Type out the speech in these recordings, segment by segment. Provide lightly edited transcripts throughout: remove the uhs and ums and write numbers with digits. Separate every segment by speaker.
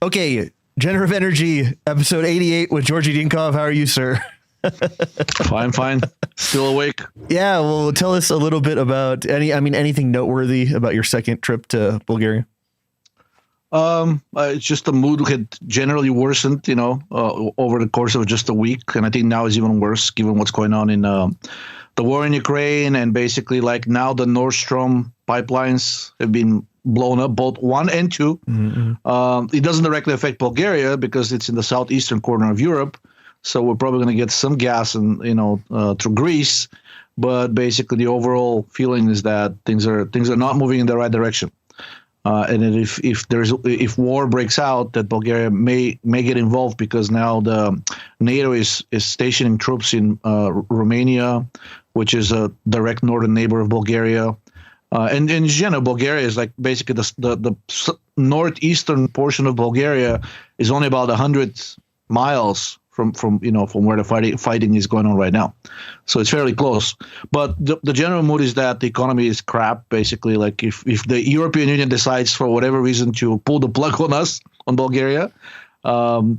Speaker 1: Okay, Generative Energy, episode 88 with Georgi Dinkov. How are you, sir?
Speaker 2: Fine. Still awake.
Speaker 1: Yeah, well, tell us a little bit about anything noteworthy about your second trip to Bulgaria.
Speaker 2: It's just the mood had generally worsened, over the course of just a week, and I think now is even worse given what's going on in the war in Ukraine, and basically like now the Nord Stream pipelines have been blown up, both 1 and 2. Mm-hmm. It doesn't directly affect Bulgaria because it's in the southeastern corner of Europe, so we're probably going to get some gas and through Greece, but basically the overall feeling is that things are not moving in the right direction. And then if war breaks out, that Bulgaria may get involved because now the NATO is stationing troops in Romania, which is a direct northern neighbor of Bulgaria. And in general, Bulgaria is like basically the northeastern portion of Bulgaria is only about 100 miles from where the fighting is going on right now. So it's fairly close. But the general mood is that the economy is crap, basically. Like if the European Union decides for whatever reason to pull the plug on us, on Bulgaria,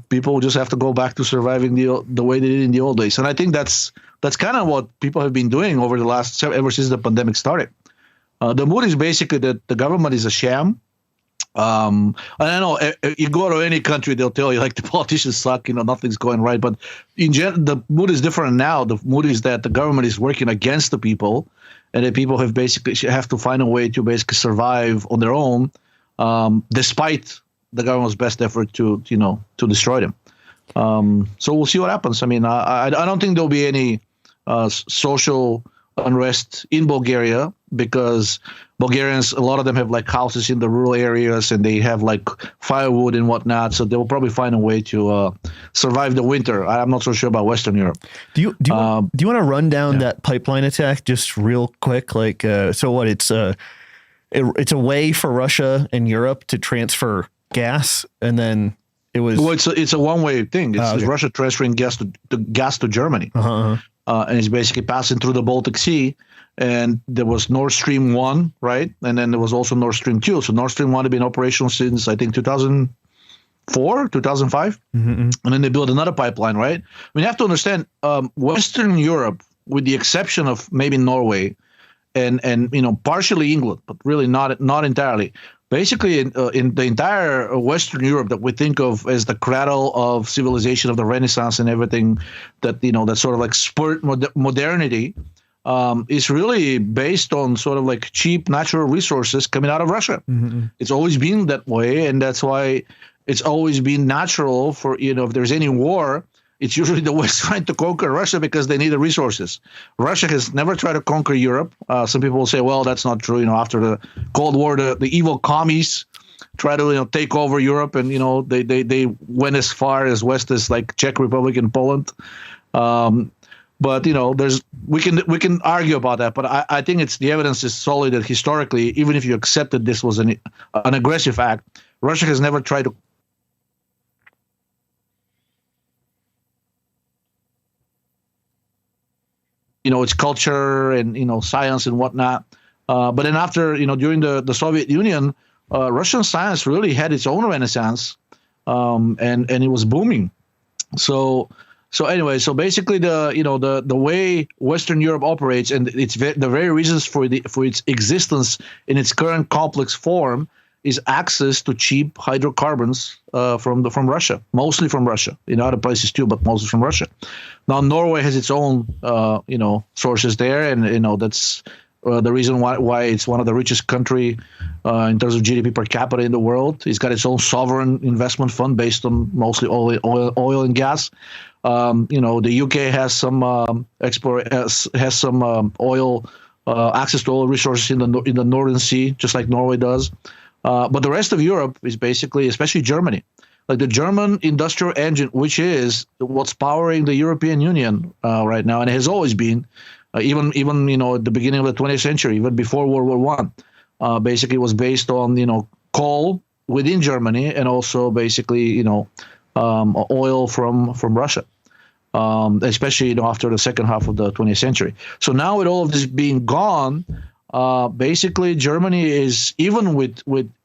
Speaker 2: people just have to go back to surviving the way they did in the old days. And I think that's kind of what people have been doing ever since the pandemic started. The mood is basically that the government is a sham. And I know you go to any country, they'll tell you like the politicians suck, nothing's going right. But in general, the mood is different now. The mood is that the government is working against the people, and that people have to find a way to basically survive on their own, despite the government's best effort to destroy them. So we'll see what happens. I mean, I don't think there'll be any social unrest in Bulgaria because Bulgarians, a lot of them have like houses in the rural areas and they have like firewood and whatnot. So they will probably find a way to survive the winter. I'm not so sure about Western Europe.
Speaker 1: Do you want to run down that pipeline attack just real quick? Like, so what? It's a way for Russia and Europe to transfer gas, and then it was. Well,
Speaker 2: it's a one-way thing. It's Russia transferring gas to Germany. And it's basically passing through the Baltic Sea. And there was Nord Stream 1, right? And then there was also Nord Stream 2. So Nord Stream 1 had been operational since, I think, 2004, 2005. Mm-hmm. And then they built another pipeline, right? I mean, you have to understand, Western Europe, with the exception of maybe Norway and partially England, but really not entirely. Basically, in the entire Western Europe that we think of as the cradle of civilization of the Renaissance and everything that sort of like spurred modernity, is really based on sort of like cheap natural resources coming out of Russia. Mm-hmm. It's always been that way, and that's why it's always been natural for, if there's any war, it's usually the West trying to conquer Russia because they need the resources. Russia has never tried to conquer Europe. Some people will say, well, that's not true. After the Cold War, the evil commies try to take over Europe, and they went as far as west as like Czech Republic and Poland. But we can argue about that. But I think the evidence is solid that historically, even if you accept that this was an aggressive act, Russia has never tried to. Its culture and science and whatnot. But then after during the Soviet Union, Russian science really had its own renaissance, and it was booming. So anyway, so basically the way Western Europe operates, and the very reasons for its existence in its current complex form, is access to cheap hydrocarbons from Russia, mostly from Russia, in other places too, but mostly from Russia. Now Norway has its own sources there, and that's the reason why it's one of the richest country in terms of GDP per capita in the world. It's got its own sovereign investment fund based on mostly oil and gas. The UK has some has some oil access to oil resources in the Northern Sea, just like Norway does. But the rest of Europe is basically, especially Germany, like the German industrial engine, which is what's powering the European Union right now, and it has always been, even at the beginning of the 20th century, even before World War I, basically was based on coal within Germany, and also basically oil from Russia, especially after the second half of the 20th century. So now with all of this being gone, basically Germany is, even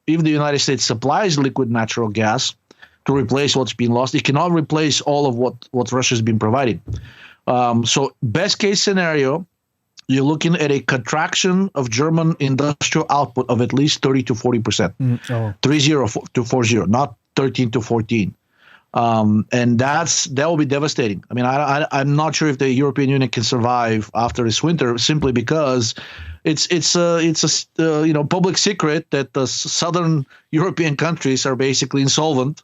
Speaker 2: if the United States supplies liquid natural gas, to replace what's been lost. It cannot replace all of what Russia's been providing. So best case scenario, you're looking at a contraction of German industrial output of at least 30 to 40%. 30 to 40, not 13 to 14. And that will be devastating. I mean, I'm not sure if the European Union can survive after this winter, simply because it's a public secret that the southern European countries are basically insolvent,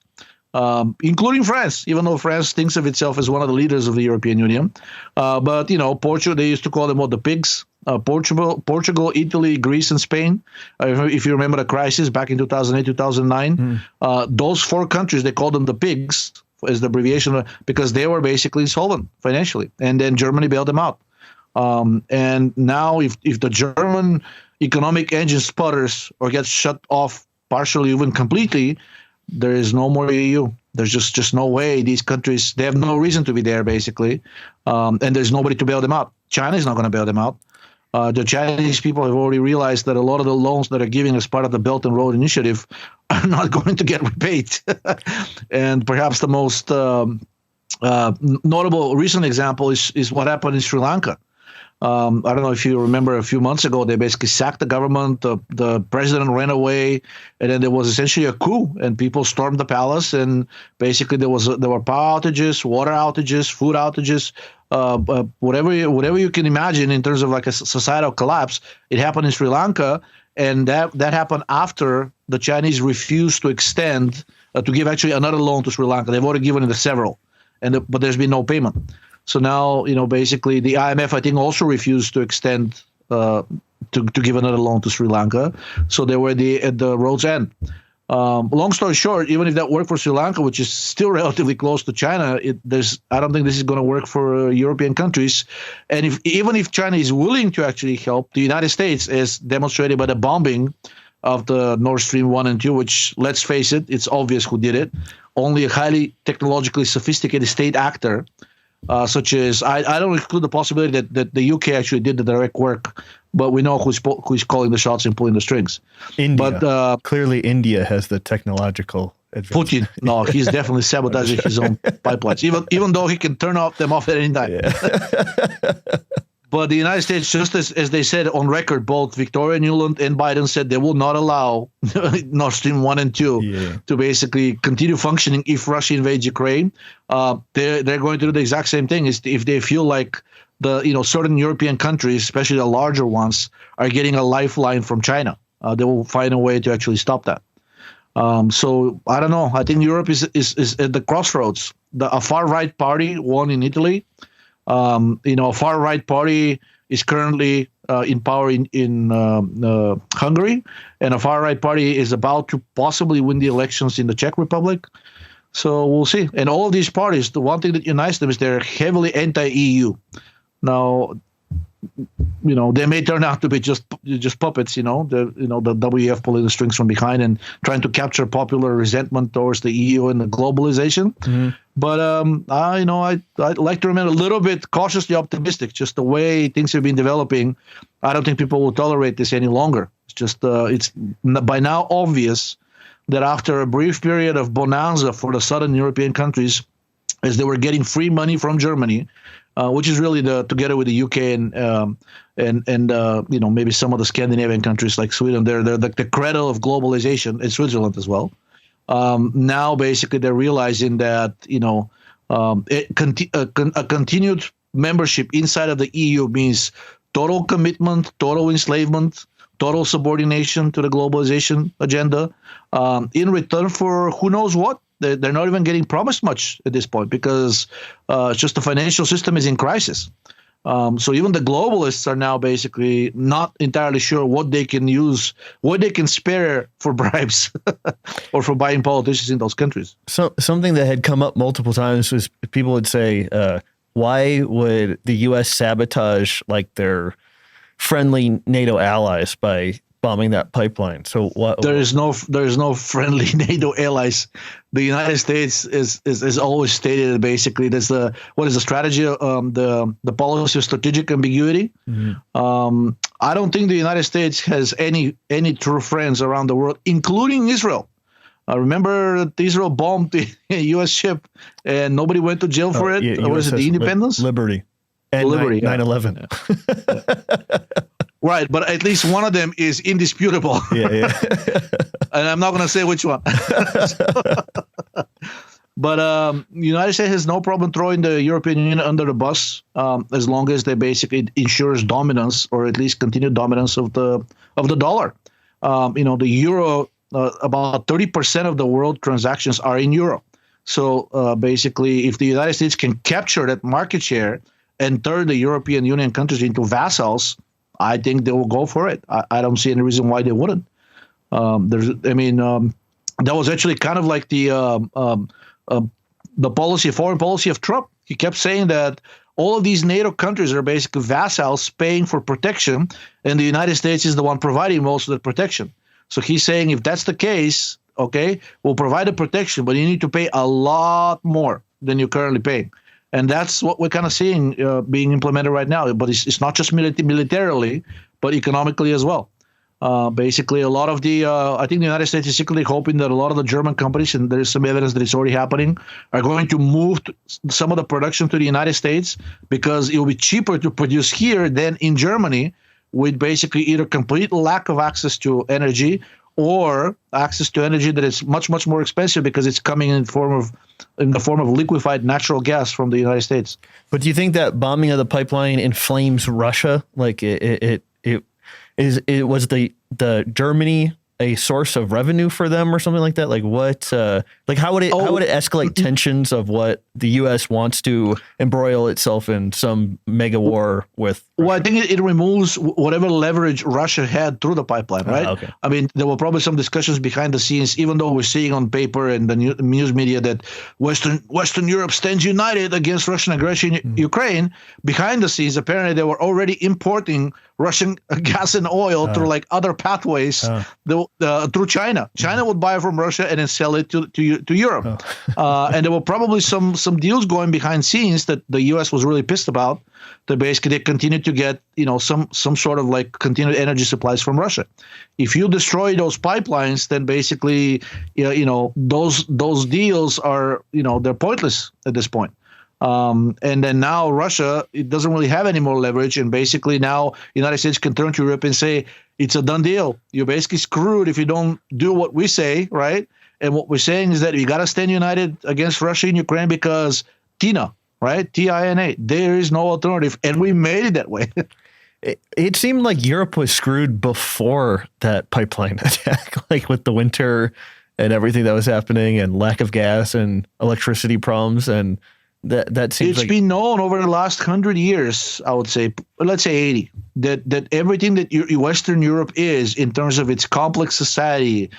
Speaker 2: including France, even though France thinks of itself as one of the leaders of the European Union. But Portugal, they used to call them the pigs. Portugal, Italy, Greece, and Spain. If you remember the crisis back in 2008, 2009, those four countries, they called them the pigs as the abbreviation, because they were basically insolvent financially. And then Germany bailed them out. And now if the German economic engine sputters or gets shut off partially, even completely, there is no more EU. There's just no way. These countries, they have no reason to be there, basically. And there's nobody to bail them out. China is not going to bail them out. The Chinese people have already realized that a lot of the loans that are giving as part of the Belt and Road Initiative are not going to get repaid. And perhaps the most notable recent example is what happened in Sri Lanka. I don't know if you remember, a few months ago, they basically sacked the government. The president ran away, and then there was essentially a coup, and people stormed the palace. And basically, there were power outages, water outages, food outages, whatever you can imagine in terms of like a societal collapse. It happened in Sri Lanka, and that happened after the Chinese refused to extend to give actually another loan to Sri Lanka. They've already given it several, but there's been no payment. So now, basically the IMF, I think, also refused to extend to give another loan to Sri Lanka. So they were at the road's end. Long story short, even if that worked for Sri Lanka, which is still relatively close to China, I don't think this is going to work for European countries. And even if China is willing to actually help, the United States, as demonstrated by the bombing of the Nord Stream 1 and 2, which, let's face it, it's obvious who did it. Only a highly technologically sophisticated state actor, such as, I don't exclude the possibility that the UK actually did the direct work, but we know who's calling the shots and pulling the strings.
Speaker 1: India.
Speaker 2: But
Speaker 1: clearly India has the technological advantage.
Speaker 2: Putin, no, he's definitely sabotaging his own pipelines, even though he can turn them off at any time. Yeah. But the United States, just as they said on record, both Victoria Nuland and Biden said they will not allow Nord Stream 1 and 2 to basically continue functioning if Russia invades Ukraine. They're going to do the exact same thing. If they feel like certain European countries, especially the larger ones, are getting a lifeline from China, they will find a way to actually stop that. So I don't know. I think Europe is at the crossroads. A far-right party won in Italy. A far-right party is currently in power in Hungary, and a far-right party is about to possibly win the elections in the Czech Republic. So we'll see. And all of these parties, the one thing that unites them is they're heavily anti-EU. Now, they may turn out to be just puppets, the WEF pulling the strings from behind and trying to capture popular resentment towards the EU and the globalization. Mm-hmm. But I'd like to remain a little bit cautiously optimistic. Just the way things have been developing, I don't think people will tolerate this any longer. It's just it's by now obvious that after a brief period of bonanza for the southern European countries, as they were getting free money from Germany, which is really together with the UK and maybe some of the Scandinavian countries like Sweden, they're the cradle of globalization, and Switzerland as well. Now basically they're realizing that a continued membership inside of the EU means total commitment, total enslavement, total subordination to the globalization agenda, in return for who knows what. They're not even getting promised much at this point because it's just the financial system is in crisis. So even the globalists are now basically not entirely sure what they can use, what they can spare for bribes or for buying politicians in those countries.
Speaker 1: So something that had come up multiple times was people would say, why would the U.S. sabotage like their friendly NATO allies by bombing that pipeline? So what?
Speaker 2: There is no friendly NATO allies. The United States is always stated basically there's what is the strategy, the policy of strategic ambiguity. Mm-hmm. I don't think the United States has any true friends around the world, including Israel. Remember that Israel bombed the U.S. ship and nobody went to jail for it? Or was it the Independence?
Speaker 1: Liberty. And
Speaker 2: Liberty,
Speaker 1: 9/11.
Speaker 2: Right, but at least one of them is indisputable.
Speaker 1: Yeah.
Speaker 2: And I'm not going to say which one. But the United States has no problem throwing the European Union under the bus as long as they basically ensures dominance, or at least continued dominance of the dollar. The euro, about 30% of the world transactions are in euro. So basically, if the United States can capture that market share and turn the European Union countries into vassals, I think they will go for it. I don't see any reason why they wouldn't. That was actually kind of like the foreign policy of Trump. He kept saying that all of these NATO countries are basically vassals paying for protection, and the United States is the one providing most of the protection. So he's saying if that's the case, okay, we'll provide the protection, but you need to pay a lot more than you're currently paying. And that's what we're kind of seeing being implemented right now. But it's not just militarily, but economically as well. Basically, a lot of I think the United States is secretly hoping that a lot of the German companies, and there's some evidence that it's already happening, are going to move some of the production to the United States because it will be cheaper to produce here than in Germany, with basically either complete lack of access to energy or access to energy that is much, much more expensive because it's coming in the form of liquefied natural gas from the United States.
Speaker 1: But do you think that bombing of the pipeline inflames Russia? Like it was the Germany a source of revenue for them or something like that? Like what? How would it escalate tensions of what the U.S. wants to embroil itself in some mega war with?
Speaker 2: Well, I think it removes whatever leverage Russia had through the pipeline, right?
Speaker 1: Okay. I
Speaker 2: mean, there were probably some discussions behind the scenes, even though we're seeing on paper and the news media that Western Europe stands united against Russian aggression in Ukraine. Behind the scenes, apparently they were already importing Russian gas and oil through like other pathways through China. China would buy from Russia and then sell it to Europe. And there were probably some deals going behind scenes that the U.S. was really pissed about. That basically they continued to get some sort of like continued energy supplies from Russia. If you destroy those pipelines, then basically those deals are they're pointless at this point. And then now Russia, it doesn't really have any more leverage. And basically now the United States can turn to Europe and say, it's a done deal. You're basically screwed if you don't do what we say, right? And what we're saying is that we got to stand united against Russia and Ukraine because TINA, right? TINA, there is no alternative. And we made it that way.
Speaker 1: It seemed like Europe was screwed before that pipeline attack, like with the winter and everything that was happening and lack of gas and electricity problems. And that seems
Speaker 2: it's been known over the last 100 years, I would say, let's say 80, that everything that Western Europe is in terms of its complex society,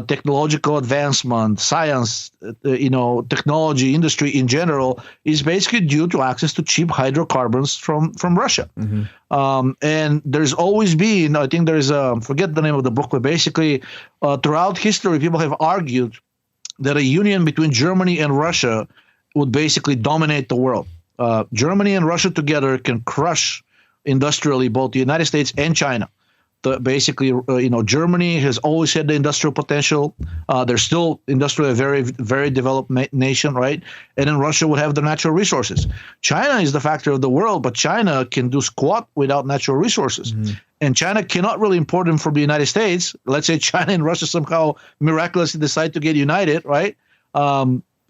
Speaker 2: technological advancement, science, technology, industry in general, is basically due to access to cheap hydrocarbons from Russia. Mm-hmm. And there's always been, I think there's forget the name of the book, but basically throughout history, people have argued that a union between Germany and Russia would basically dominate the world. Germany and Russia together can crush industrially both the United States and China. Germany has always had the industrial potential. They're still industrially a very, very developed nation, right? And then Russia would have the natural resources. China is the factor of the world, but China can do squat without natural resources. Mm-hmm. And China cannot really import them from the United States. Let's say China and Russia somehow miraculously decide to get united, right?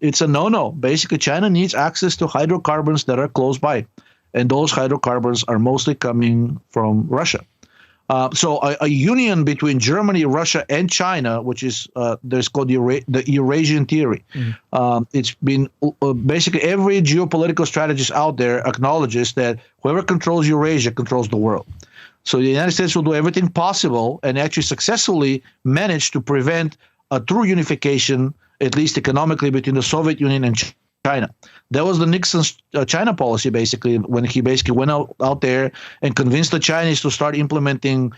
Speaker 2: It's a no-no. Basically, China needs access to hydrocarbons that are close by. And those hydrocarbons are mostly coming from Russia. So a union between Germany, Russia, and China, which is there's called the Eurasian theory. Mm-hmm. It's been basically every geopolitical strategist out there acknowledges that whoever controls Eurasia controls the world. So the United States will do everything possible and actually successfully manage to prevent a true unification, at least economically, between the Soviet Union and China. That was the Nixon China policy, basically, when he basically went out there and convinced the Chinese to start implementing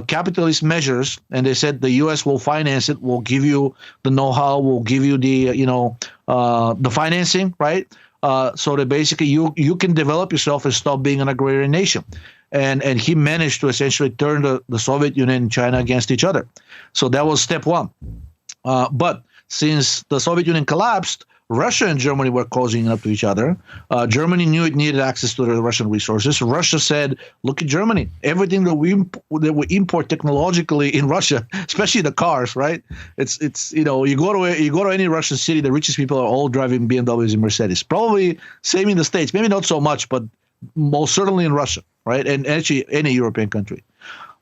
Speaker 2: capitalist measures. And they said the U.S. will finance it, will give you the know-how, will give you the financing, right? So that basically you can develop yourself and stop being an agrarian nation. And he managed to essentially turn the Soviet Union and China against each other. So that was step one. But since the Soviet Union collapsed, Russia and Germany were causing up to each other. Germany knew it needed access to the Russian resources. Russia said, "Look at Germany. Everything that we import technologically in Russia, especially the cars, right? It's you go to any Russian city, the richest people are all driving BMWs and Mercedes. Probably same in the States, maybe not so much, but most certainly in Russia, right? And actually any European country."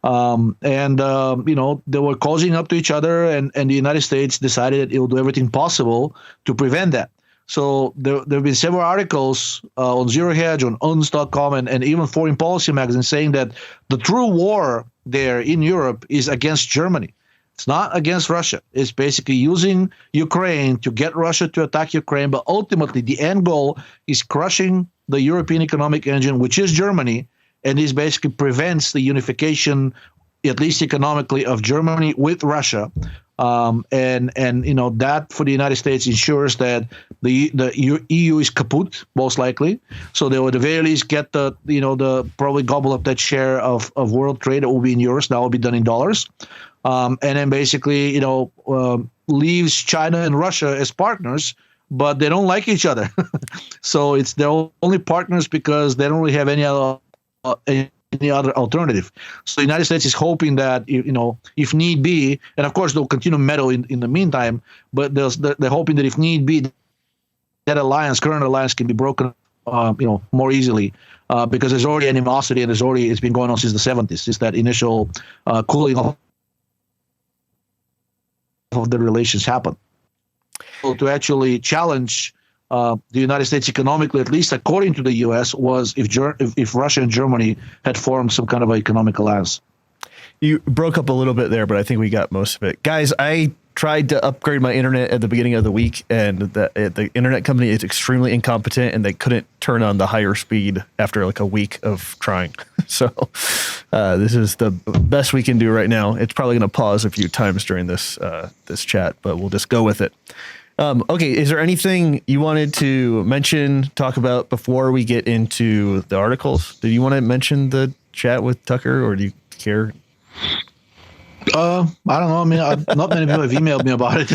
Speaker 2: They were causing up to each other, and the United States decided that it will do everything possible to prevent that. So there have been several articles on Zero Hedge, on uns.com, and even Foreign Policy magazine saying that the true war there in Europe is against Germany. It's not against Russia. It's basically using Ukraine to get Russia to attack Ukraine, but ultimately the end goal is crushing the European economic engine, which is Germany. And this basically prevents the unification, at least economically, of Germany with Russia. That for the United States ensures that the EU is kaput, most likely. So they would at the very least get the probably gobble up that share of world trade that will be in euros. That will be done in dollars. And then basically, leaves China and Russia as partners, but they don't like each other. So they're only partners because they don't really have any other alternative. So the United States is hoping that, if need be, and of course they'll continue to meddle in the meantime, but they're hoping that if need be, that current alliance can be broken, more easily, because there's already animosity, and it's been going on since the 70s, since that initial cooling off of the relations happened. So to actually challenge the United States economically, at least according to the U.S., was if Russia and Germany had formed some kind of economic alliance.
Speaker 1: You broke up a little bit there, but I think we got most of it. Guys, I tried to upgrade my internet at the beginning of the week, and the internet company is extremely incompetent, and they couldn't turn on the higher speed after like a week of trying. So this is the best we can do right now. It's probably going to pause a few times during this chat, but we'll just go with it. Okay, is there anything you wanted to talk about before we get into the articles? Did you want to mention the chat with Tucker, or do you care?
Speaker 2: I don't know. I mean, not many people have emailed me about it.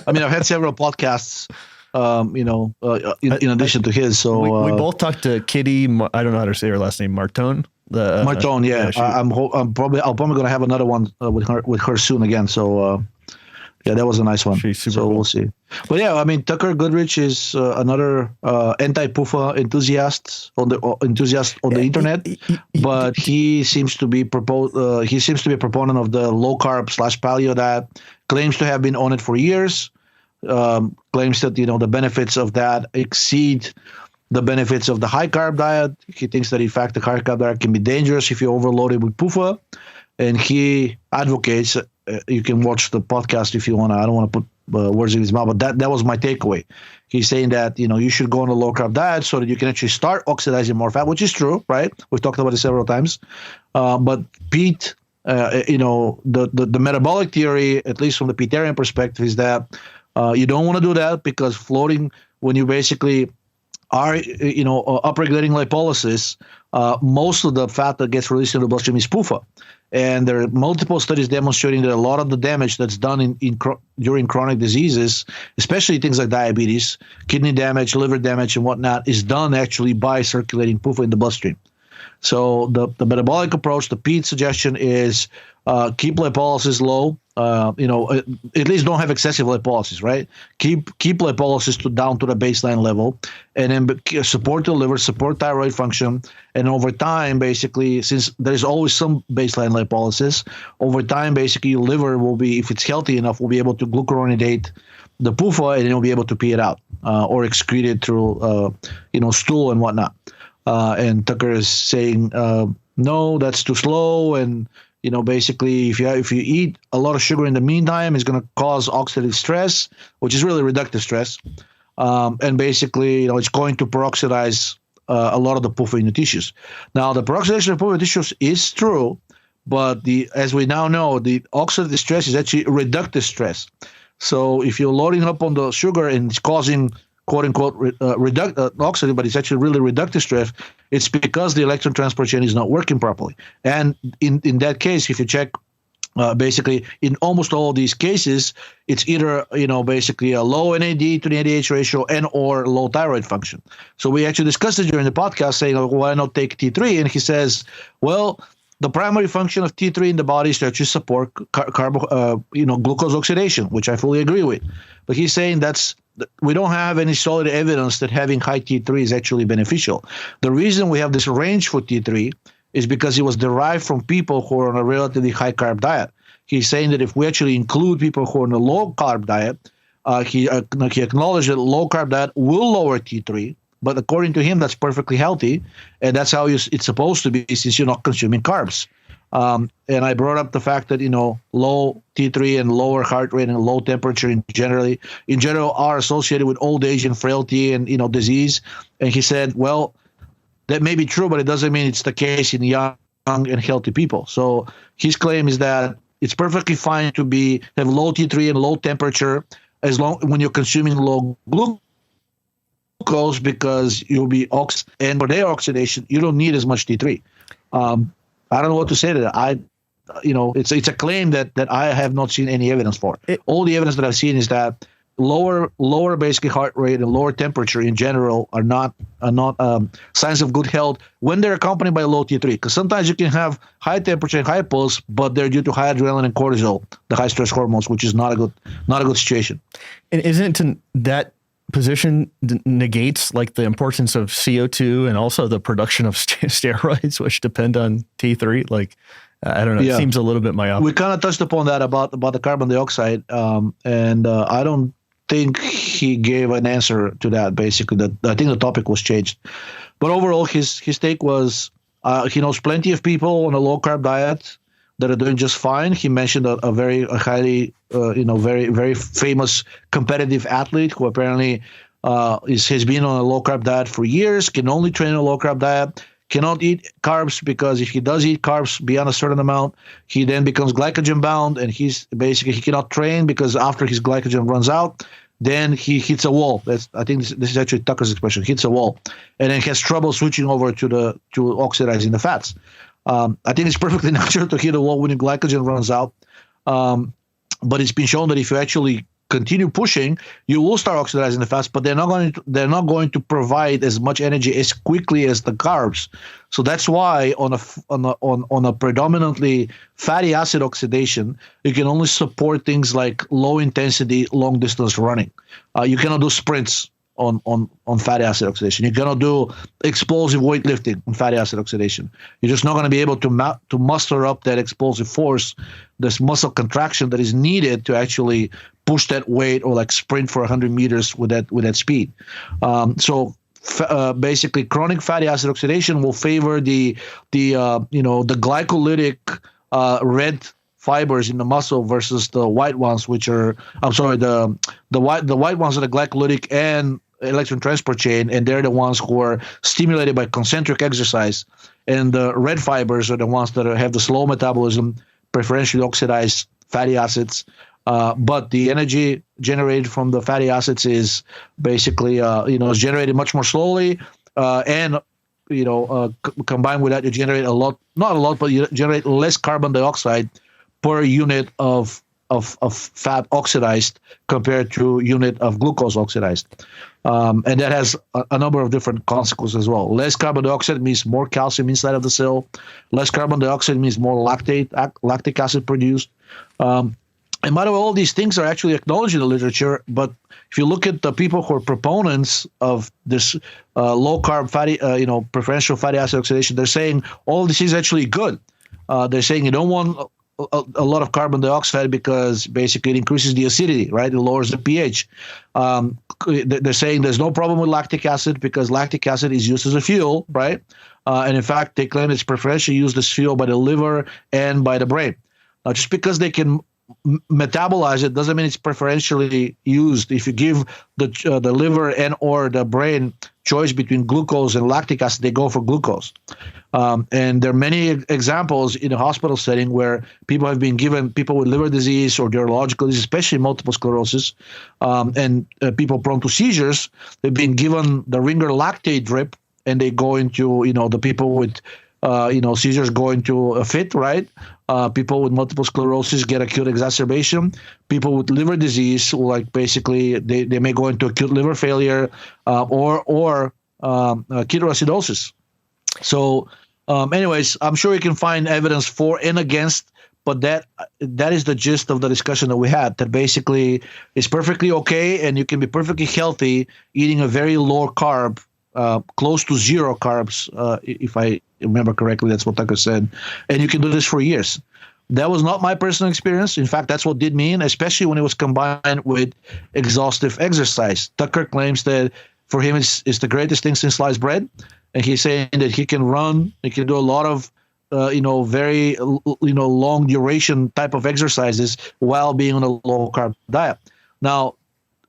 Speaker 2: I mean, I've had several podcasts, in addition to his. So
Speaker 1: we both talked to Kitty. I don't know how to say her last name. Martone.
Speaker 2: Martone, yeah. I'm probably going to have another one with her soon again. So. Yeah, that was a nice one. So we'll see. But yeah, I mean, Tucker Goodrich is another anti-PUFA enthusiast on the internet. But he seems to be a proponent of the low-carb / paleo diet. Claims to have been on it for years. Claims that the benefits of that exceed the benefits of the high-carb diet. He thinks that in fact the high-carb diet can be dangerous if you overload it with PUFA, and he advocates. You can watch the podcast if you want to. I don't want to put words in his mouth, but that was my takeaway. He's saying that you should go on a low carb diet so that you can actually start oxidizing more fat, which is true, right? We've talked about it several times. But Pete, the metabolic theory, at least from the Petarian perspective, is that you don't want to do that because floating, when you basically are upregulating lipolysis, most of the fat that gets released into the bloodstream is PUFA. And there are multiple studies demonstrating that a lot of the damage that's done during chronic diseases, especially things like diabetes, kidney damage, liver damage, and whatnot, is done actually by circulating PUFA in the bloodstream. So the metabolic approach, the Pete suggestion is keep lipolysis low. At least don't have excessive lipolysis, right? Keep lipolysis down to the baseline level, and then support the liver, support thyroid function, and over time, basically, since there's always some baseline lipolysis, over time, basically, your liver will be, if it's healthy enough, will be able to glucuronidate the PUFA, and it'll be able to pee it out or excrete it through, stool and whatnot. And Tucker is saying, no, that's too slow, and basically, if you eat a lot of sugar in the meantime, it's going to cause oxidative stress, which is really reductive stress. And basically, it's going to peroxidize a lot of the PUFA in the tissues. Now, the peroxidation of PUFA in the tissues is true, but as we now know, the oxidative stress is actually reductive stress. So if you're loading up on the sugar and it's causing quote unquote oxidative, but it's actually really reductive stress, it's because the electron transport chain is not working properly. And in that case, if you check Basically, in almost all these cases, it's either basically a low NAD to NADH ratio and or low thyroid function. So we actually discussed it during the podcast, saying, why not take T3? And he says, well, the primary function of T3 in the body is to actually support glucose oxidation, which I fully agree with. But he's saying we don't have any solid evidence that having high T3 is actually beneficial. The reason we have this range for T3 is because it was derived from people who are on a relatively high carb diet. He's saying that if we actually include people who are on a low carb diet, he acknowledged that low carb diet will lower T3, but according to him, that's perfectly healthy, and that's how it's supposed to be since you're not consuming carbs. And I brought up the fact that low T3 and lower heart rate and low temperature in general are associated with old age and frailty and disease. And he said, well, that may be true, but it doesn't mean it's the case in young and healthy people. So his claim is that it's perfectly fine to have low T3 and low temperature as long when you're consuming low glucose, because you'll be and for their oxidation, you don't need as much T3. I don't know what to say to that. It's a claim that I have not seen any evidence for. All the evidence that I've seen is that lower basically heart rate and lower temperature in general are not signs of good health when they're accompanied by low T3. Because sometimes you can have high temperature and high pulse, but they're due to high adrenaline and cortisol, the high stress hormones, which is not a good situation.
Speaker 1: And isn't it that position negates like the importance of CO2 and also the production of steroids, which depend on T3? Like, I don't know. Yeah. It seems a little bit myopic.
Speaker 2: We kind of touched upon that about the carbon dioxide, and I don't think he gave an answer to that. Basically, I think the topic was changed, but overall, his take was he knows plenty of people on a low carb diet that are doing just fine. He mentioned a very highly, very very famous competitive athlete who apparently has been on a low carb diet for years, can only train on a low carb diet. Cannot eat carbs because if he does eat carbs beyond a certain amount, he then becomes glycogen bound, and he cannot train because after his glycogen runs out, then he hits a wall. I think this is actually Tucker's expression, hits a wall, and then has trouble switching over to oxidizing the fats. I think it's perfectly natural to hit a wall when your glycogen runs out, but it's been shown that if you actually continue pushing, you will start oxidizing the fats, but they're not going to provide as much energy as quickly as the carbs. So that's why on a predominantly fatty acid oxidation, you can only support things like low intensity, long distance running. You cannot do sprints on fatty acid oxidation. You cannot do explosive weightlifting on fatty acid oxidation. You're just not going to be able to muster up that explosive force, this muscle contraction that is needed to actually push that weight or like sprint for 100 meters with that speed. Basically, chronic fatty acid oxidation will favor the glycolytic red fibers in the muscle versus the white ones, which are the white ones are the glycolytic and electron transport chain, and they're the ones who are stimulated by concentric exercise, and the red fibers are the ones that have the slow metabolism, preferentially oxidized fatty acids. But the energy generated from the fatty acids is basically is generated much more slowly, and combined with that, you generate not a lot, but you generate less carbon dioxide per unit of fat oxidized compared to unit of glucose oxidized. And that has a number of different consequences as well. Less carbon dioxide means more calcium inside of the cell. Less carbon dioxide means more lactic acid produced. And by the way, all these things are actually acknowledged in the literature, but if you look at the people who are proponents of this low-carb fatty, preferential fatty acid oxidation, they're saying all this is actually good. They're saying you don't want a lot of carbon dioxide because basically it increases the acidity, right? It lowers the pH. They're saying there's no problem with lactic acid because lactic acid is used as a fuel, right? And in fact, they claim it's preferentially used as fuel by the liver and by the brain. Now, just because they can metabolize it doesn't mean it's preferentially used. If you give the liver and or the brain choice between glucose and lactic acid, they go for glucose. And there are many examples in a hospital setting where people have been given, people with liver disease or neurological disease, especially multiple sclerosis, and people prone to seizures, they've been given the Ringer lactate drip, and they go into the people with seizures go into a fit, right? People with multiple sclerosis get acute exacerbation. People with liver disease, like basically they may go into acute liver failure or ketoacidosis. So anyways, I'm sure you can find evidence for and against, but that is the gist of the discussion that we had, that basically it's perfectly okay and you can be perfectly healthy eating a very low carb, close to zero carbs, if I remember correctly, that's what Tucker said, and you can do this for years. That was not my personal experience. In fact, that's what did me in, especially when it was combined with exhaustive exercise. Tucker claims that for him it's the greatest thing since sliced bread, and he's saying that he can run, he can do a lot of very long duration type of exercises while being on a low carb diet. Now,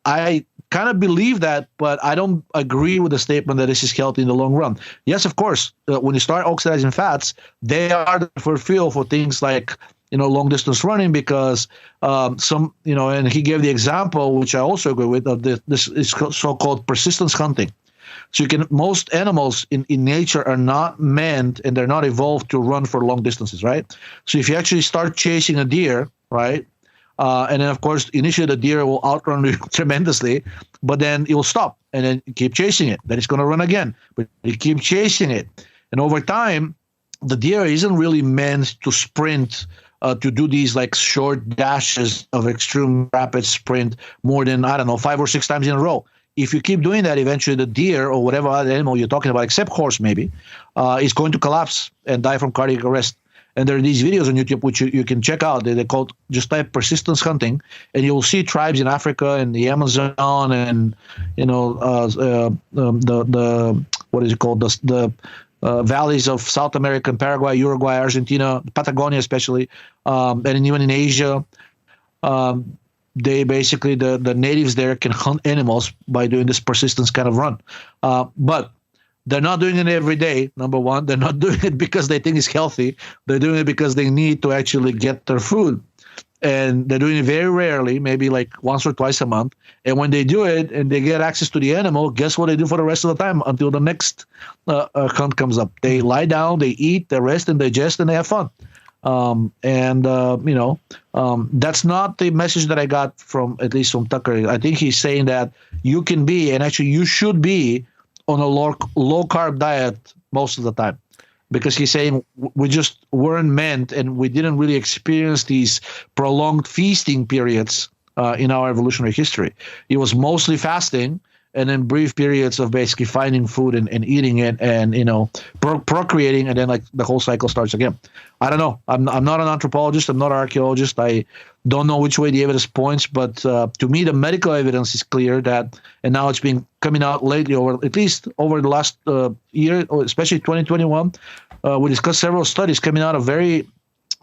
Speaker 2: I kind of believe that, but I don't agree with the statement that this is healthy in the long run. Yes, of course, when you start oxidizing fats, they are the preferred fuel for things like long distance running, because and he gave the example, which I also agree with, of this is so-called persistence hunting. So most animals in nature are not meant and they're not evolved to run for long distances, right? So if you actually start chasing a deer, right? And then, of course, initially the deer will outrun you tremendously, but then it will stop and then you keep chasing it. Then it's going to run again, but you keep chasing it. And over time, the deer isn't really meant to sprint, to do these like short dashes of extreme rapid sprint more than, 5 or 6 times in a row. If you keep doing that, eventually the deer or whatever other animal you're talking about, except horse maybe, is going to collapse and die from cardiac arrest. And there are these videos on YouTube which you can check out. They're called, just type persistence hunting, and you'll see tribes in Africa and the Amazon and the what is it called, the valleys of South America, Paraguay, Uruguay, Argentina, Patagonia especially, and even in Asia. They basically, the natives there can hunt animals by doing this persistence kind of run. But they're not doing it every day, number one. They're not doing it because they think it's healthy. They're doing it because they need to actually get their food. And they're doing it very rarely, maybe like once or twice a month. And when they do it and they get access to the animal, guess what they do for the rest of the time until the next hunt comes up? They lie down, they eat, they rest and digest, and they have fun. That's not the message that I got from, at least from Tucker. I think he's saying that you can be, and actually you should be, on a low carb diet most of the time, because he's saying we just weren't meant and we didn't really experience these prolonged feasting periods in our evolutionary history. It was mostly fasting and then brief periods of basically finding food and eating it and, procreating, and then like the whole cycle starts again. I don't know. I'm not an anthropologist. I'm not an archaeologist. I don't know which way the evidence points, but to me, the medical evidence is clear that, and now it's been coming out lately, at least over the last year, especially 2021, we discussed several studies coming out of very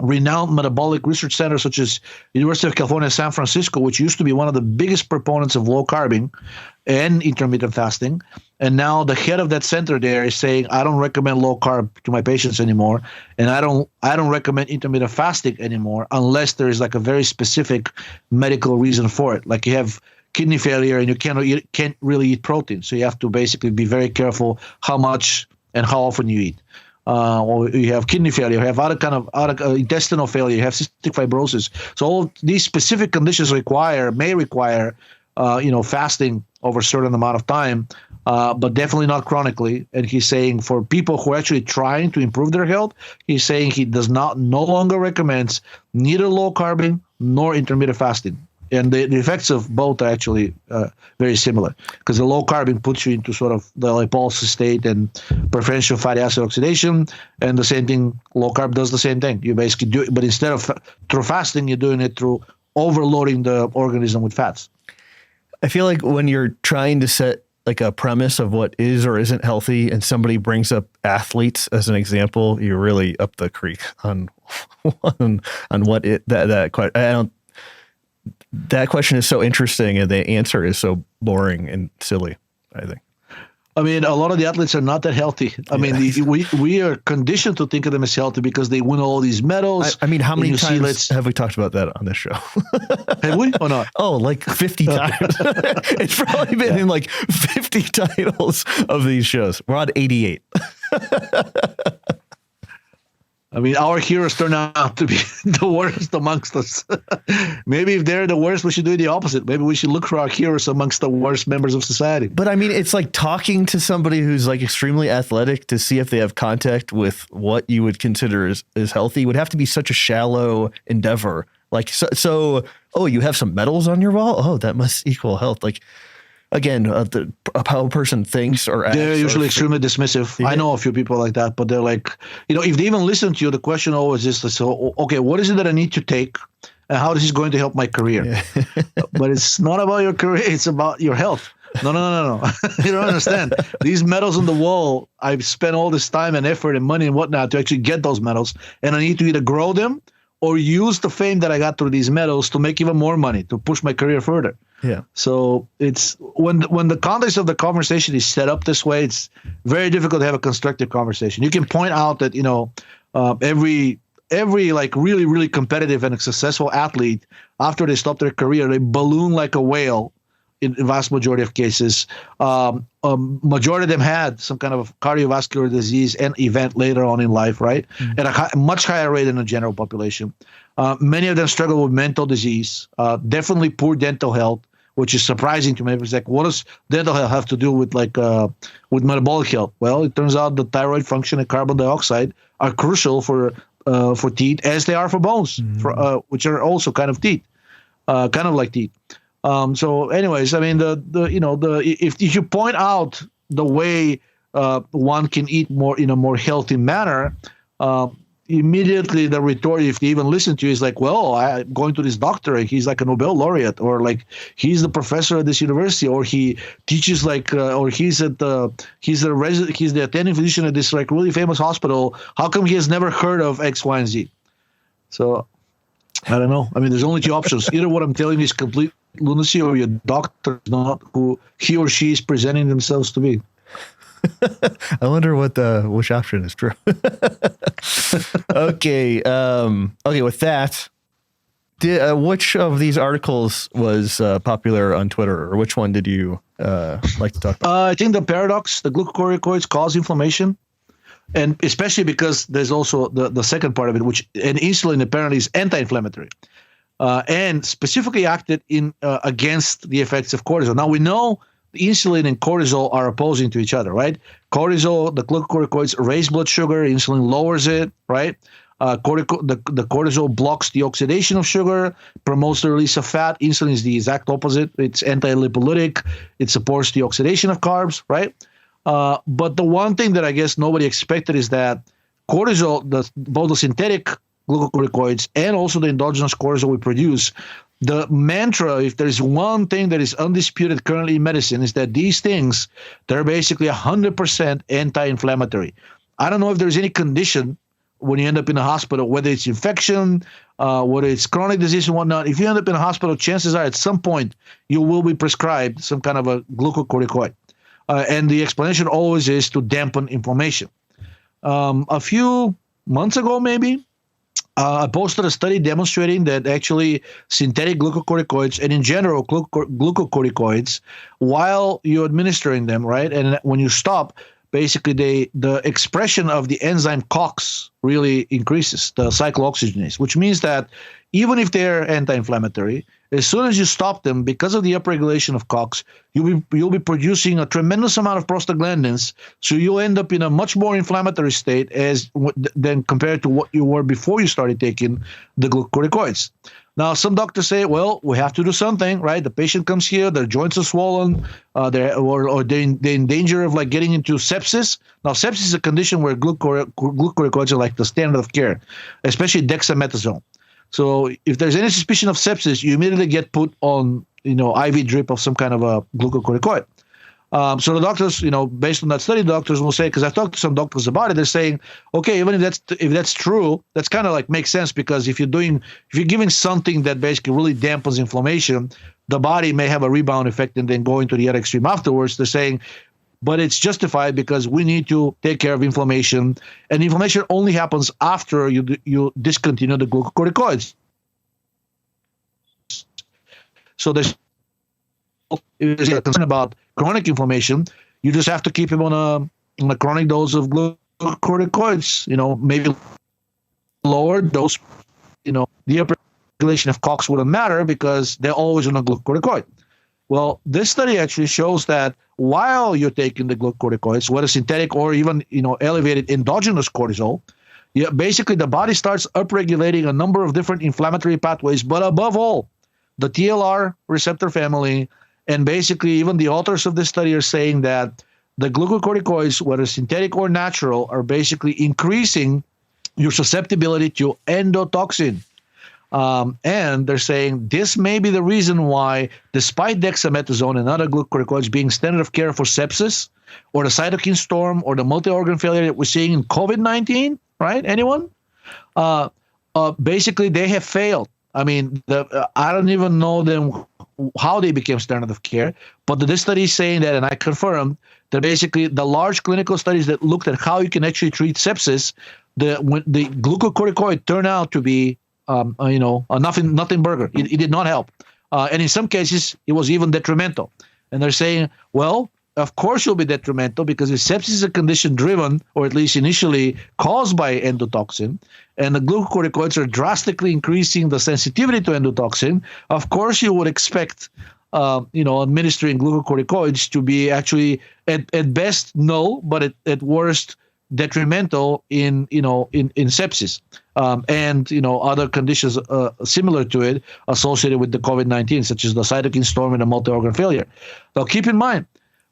Speaker 2: renowned metabolic research centers such as University of California, San Francisco, which used to be one of the biggest proponents of low carbing and intermittent fasting. And now the head of that center there is saying, I don't recommend low carb to my patients anymore. And I don't recommend intermittent fasting anymore unless there is like a very specific medical reason for it. Like you have kidney failure and you can't really eat protein. So you have to basically be very careful how much and how often you eat. Or you have kidney failure, you have other kind of intestinal failure, you have cystic fibrosis. So all these specific conditions may require fasting over a certain amount of time, but definitely not chronically. And he's saying for people who are actually trying to improve their health, he's saying he no longer recommends neither low carbing nor intermittent fasting. And the effects of both are actually very similar, because the low carbing puts you into sort of the lipolysis state and preferential fatty acid oxidation, and the same thing, low carb does the same thing. You basically do it, but instead of through fasting, you're doing it through overloading the organism with fats.
Speaker 1: I feel like when you're trying to set like a premise of what is or isn't healthy, and somebody brings up athletes as an example, you're really up the creek on what that question is so interesting, and the answer is so boring and silly, I think.
Speaker 2: I mean, a lot of the athletes are not that healthy. I mean, we are conditioned to think of them as healthy because they win all these medals.
Speaker 1: I mean, how many times have we talked about that on this show?
Speaker 2: Have we or not?
Speaker 1: Oh, like 50 times. It's probably been in like 50 titles of these shows. We're on 88.
Speaker 2: I mean, our heroes turn out to be the worst amongst us. Maybe if they're the worst, we should do the opposite. Maybe we should look for our heroes amongst the worst members of society.
Speaker 1: But I mean, it's like talking to somebody who's like extremely athletic to see if they have contact with what you would consider as healthy would have to be such a shallow endeavor. Like, so, oh, you have some metals on your wall? Oh, that must equal health. Like, again, how a person thinks or acts.
Speaker 2: They're usually extremely dismissive. Yeah. I know a few people like that, but they're like, if they even listen to you, the question always is, so, okay, what is it that I need to take? And how is this going to help my career? Yeah. But it's not about your career. It's about your health. No. You don't understand. These metals on the wall, I've spent all this time and effort and money and whatnot to actually get those metals. And I need to either grow them or use the fame that I got through these metals to make even more money, to push my career further.
Speaker 1: Yeah.
Speaker 2: So it's when the context of the conversation is set up this way, it's very difficult to have a constructive conversation. You can point out that, every like really, really competitive and successful athlete, after they stop their career, they balloon like a whale in the vast majority of cases. Majority of them had some kind of cardiovascular disease and event later on in life, right? Mm-hmm. At a much higher rate than the general population. Many of them struggle with mental disease, definitely poor dental health, which is surprising to me. It's like, what does dental health have to do with with metabolic health? Well, it turns out the thyroid function and carbon dioxide are crucial for teeth, as they are for bones, which are also kind of teeth, kind of like teeth. So, anyways, I mean, if you point out the way one can eat more in a more healthy manner, immediately the retort, if they even listen to you, is like, well, I'm going to this doctor, and he's like a Nobel laureate, or like he's the professor at this university, or he teaches or he's the attending physician at this like really famous hospital. How come he has never heard of X, Y, and Z? So I don't know. I mean, there's only two options. Either what I'm telling you is complete lunacy, or your doctor is not who he or she is presenting themselves to be.
Speaker 1: I wonder which option is true. Okay. Okay. With that, which of these articles was popular on Twitter, or which one did you like to talk about?
Speaker 2: I think the paradox, the glucocorticoids cause inflammation. And especially because there's also the second part of it, which an insulin apparently is anti-inflammatory, and specifically acted against the effects of cortisol. Now we know insulin and cortisol are opposing to each other, right? Cortisol, the glucocorticoids raise blood sugar, insulin lowers it, right? The cortisol blocks the oxidation of sugar, promotes the release of fat. Insulin is the exact opposite. It's anti-lipolytic. It supports the oxidation of carbs, right? But the one thing that I guess nobody expected is that cortisol, both the synthetic glucocorticoids and also the endogenous cortisol we produce, the mantra, if there's one thing that is undisputed currently in medicine, is that these things, they're basically 100% anti-inflammatory. I don't know if there's any condition when you end up in a hospital, whether it's infection, whether it's chronic disease and whatnot. If you end up in a hospital, chances are at some point you will be prescribed some kind of a glucocorticoid. And the explanation always is to dampen inflammation. A few months ago, maybe, I posted a study demonstrating that actually synthetic glucocorticoids and in general glucocorticoids, while you're administering them, right, and when you stop, basically the expression of the enzyme COX really increases, the cyclooxygenase, which means that even if they're anti-inflammatory, as soon as you stop them, because of the upregulation of COX, you'll be producing a tremendous amount of prostaglandins, so you'll end up in a much more inflammatory state than compared to what you were before you started taking the glucocorticoids. Now, some doctors say, well, we have to do something, right? The patient comes here, their joints are swollen, they're in danger of like getting into sepsis. Now, sepsis is a condition where glucocorticoids are like the standard of care, especially dexamethasone. So if there's any suspicion of sepsis, you immediately get put on, IV drip of some kind of a glucocorticoid. So the doctors, based on that study, doctors will say, because I've talked to some doctors about it, they're saying, okay, even if that's true, that's kind of like makes sense, because if you're giving something that basically really dampens inflammation, the body may have a rebound effect and then go into the other extreme afterwards. They're saying, but it's justified because we need to take care of inflammation, and inflammation only happens after you discontinue the glucocorticoids. So there's a concern about chronic inflammation. You just have to keep him on a chronic dose of glucocorticoids, maybe lower dose, the upper regulation of COX wouldn't matter because they're always on a glucocorticoid. Well, this study actually shows that while you're taking the glucocorticoids, whether synthetic or even elevated endogenous cortisol, basically the body starts upregulating a number of different inflammatory pathways, but above all, the TLR receptor family. And basically, even the authors of this study are saying that the glucocorticoids, whether synthetic or natural, are basically increasing your susceptibility to endotoxin. And they're saying this may be the reason why, despite dexamethasone and other glucocorticoids being standard of care for sepsis or the cytokine storm or the multi-organ failure that we're seeing in COVID-19, right? Anyone? Basically, they have failed. I mean, I don't even know them how they became standard of care, but this study is saying that, and I confirm that basically the large clinical studies that looked at how you can actually treat sepsis, the glucocorticoid turned out to be a nothing burger. It did not help, and in some cases it was even detrimental. And they're saying, well, of course it'll be detrimental because if sepsis is a condition driven, or at least initially caused by endotoxin, and the glucocorticoids are drastically increasing the sensitivity to endotoxin, of course you would expect, administering glucocorticoids to be actually at best null, but at worst detrimental in sepsis and other conditions similar to it associated with the COVID-19, such as the cytokine storm and the multi-organ failure. Now, keep in mind,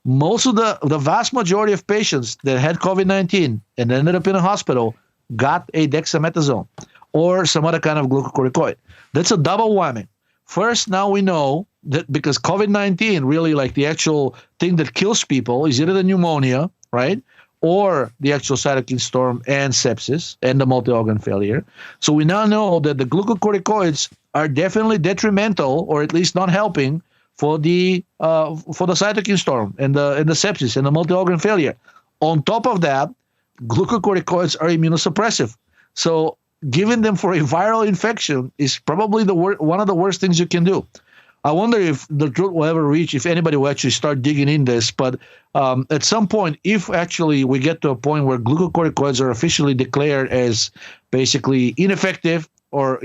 Speaker 2: most of the vast majority of patients that had COVID-19 and ended up in a hospital got a dexamethasone or some other kind of glucocorticoid. That's a double whammy. First, now we know that because COVID-19, really like the actual thing that kills people is either the pneumonia, right, or the actual cytokine storm and sepsis and the multi-organ failure. So we now know that the glucocorticoids are definitely detrimental, or at least not helping, for the cytokine storm and the sepsis and the multi-organ failure. On top of that, glucocorticoids are immunosuppressive. So giving them for a viral infection is probably one of the worst things you can do. I wonder if the truth will ever reach, if anybody will actually start digging in this. But at some point, if actually we get to a point where glucocorticoids are officially declared as basically ineffective, or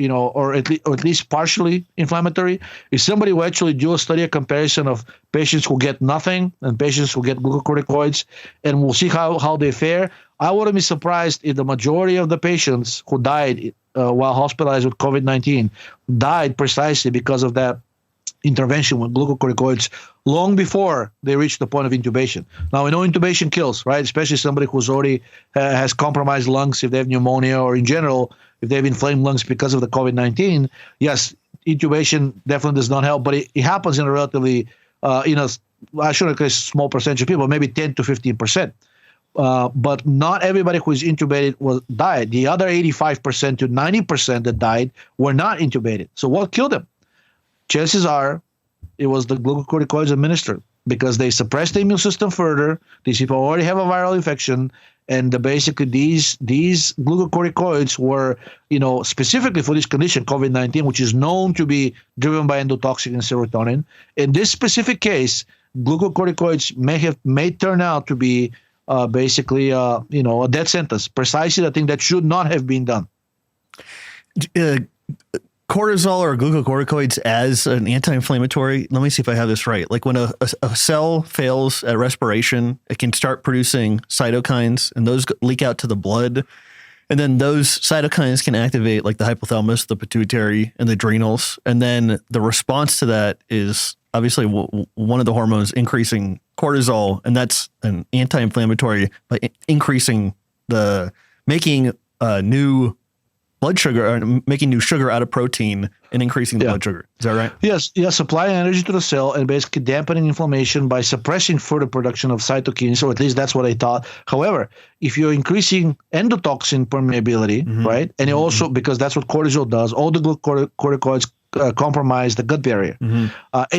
Speaker 2: at least partially inflammatory, if somebody will actually do a study, a comparison of patients who get nothing and patients who get glucocorticoids, and we'll see how they fare, I wouldn't be surprised if the majority of the patients who died while hospitalized with COVID-19 died precisely because of that intervention with glucocorticoids long before they reach the point of intubation. Now, we know intubation kills, right? Especially somebody who's already has compromised lungs, if they have pneumonia, or in general, if they have inflamed lungs because of the COVID-19. Yes, intubation definitely does not help, but it happens in a relatively, I shouldn't say small percentage of people, maybe 10 to 15%. But not everybody who is intubated died. The other 85% to 90% that died were not intubated. So what killed them? Chances are it was the glucocorticoids administered because they suppressed the immune system further. These people already have a viral infection, and basically these glucocorticoids were, specifically for this condition, COVID-19, which is known to be driven by endotoxin and serotonin. In this specific case, glucocorticoids may turn out to be basically a death sentence, precisely the thing that should not have been done.
Speaker 1: Cortisol or glucocorticoids as an anti-inflammatory. Let me see if I have this right. Like when a cell fails at respiration, it can start producing cytokines, and those leak out to the blood. And then those cytokines can activate like the hypothalamus, the pituitary, and the adrenals. And then the response to that is obviously one of the hormones increasing cortisol, and that's an anti-inflammatory by making new blood sugar, or making new sugar out of protein and increasing the blood sugar. Is that right? Yes.
Speaker 2: Supplying energy to the cell and basically dampening inflammation by suppressing further production of cytokines, or at least that's what I thought. However, if you're increasing endotoxin permeability, right, and you also, because that's what cortisol does, all the glucocorticoids compromise the gut barrier. And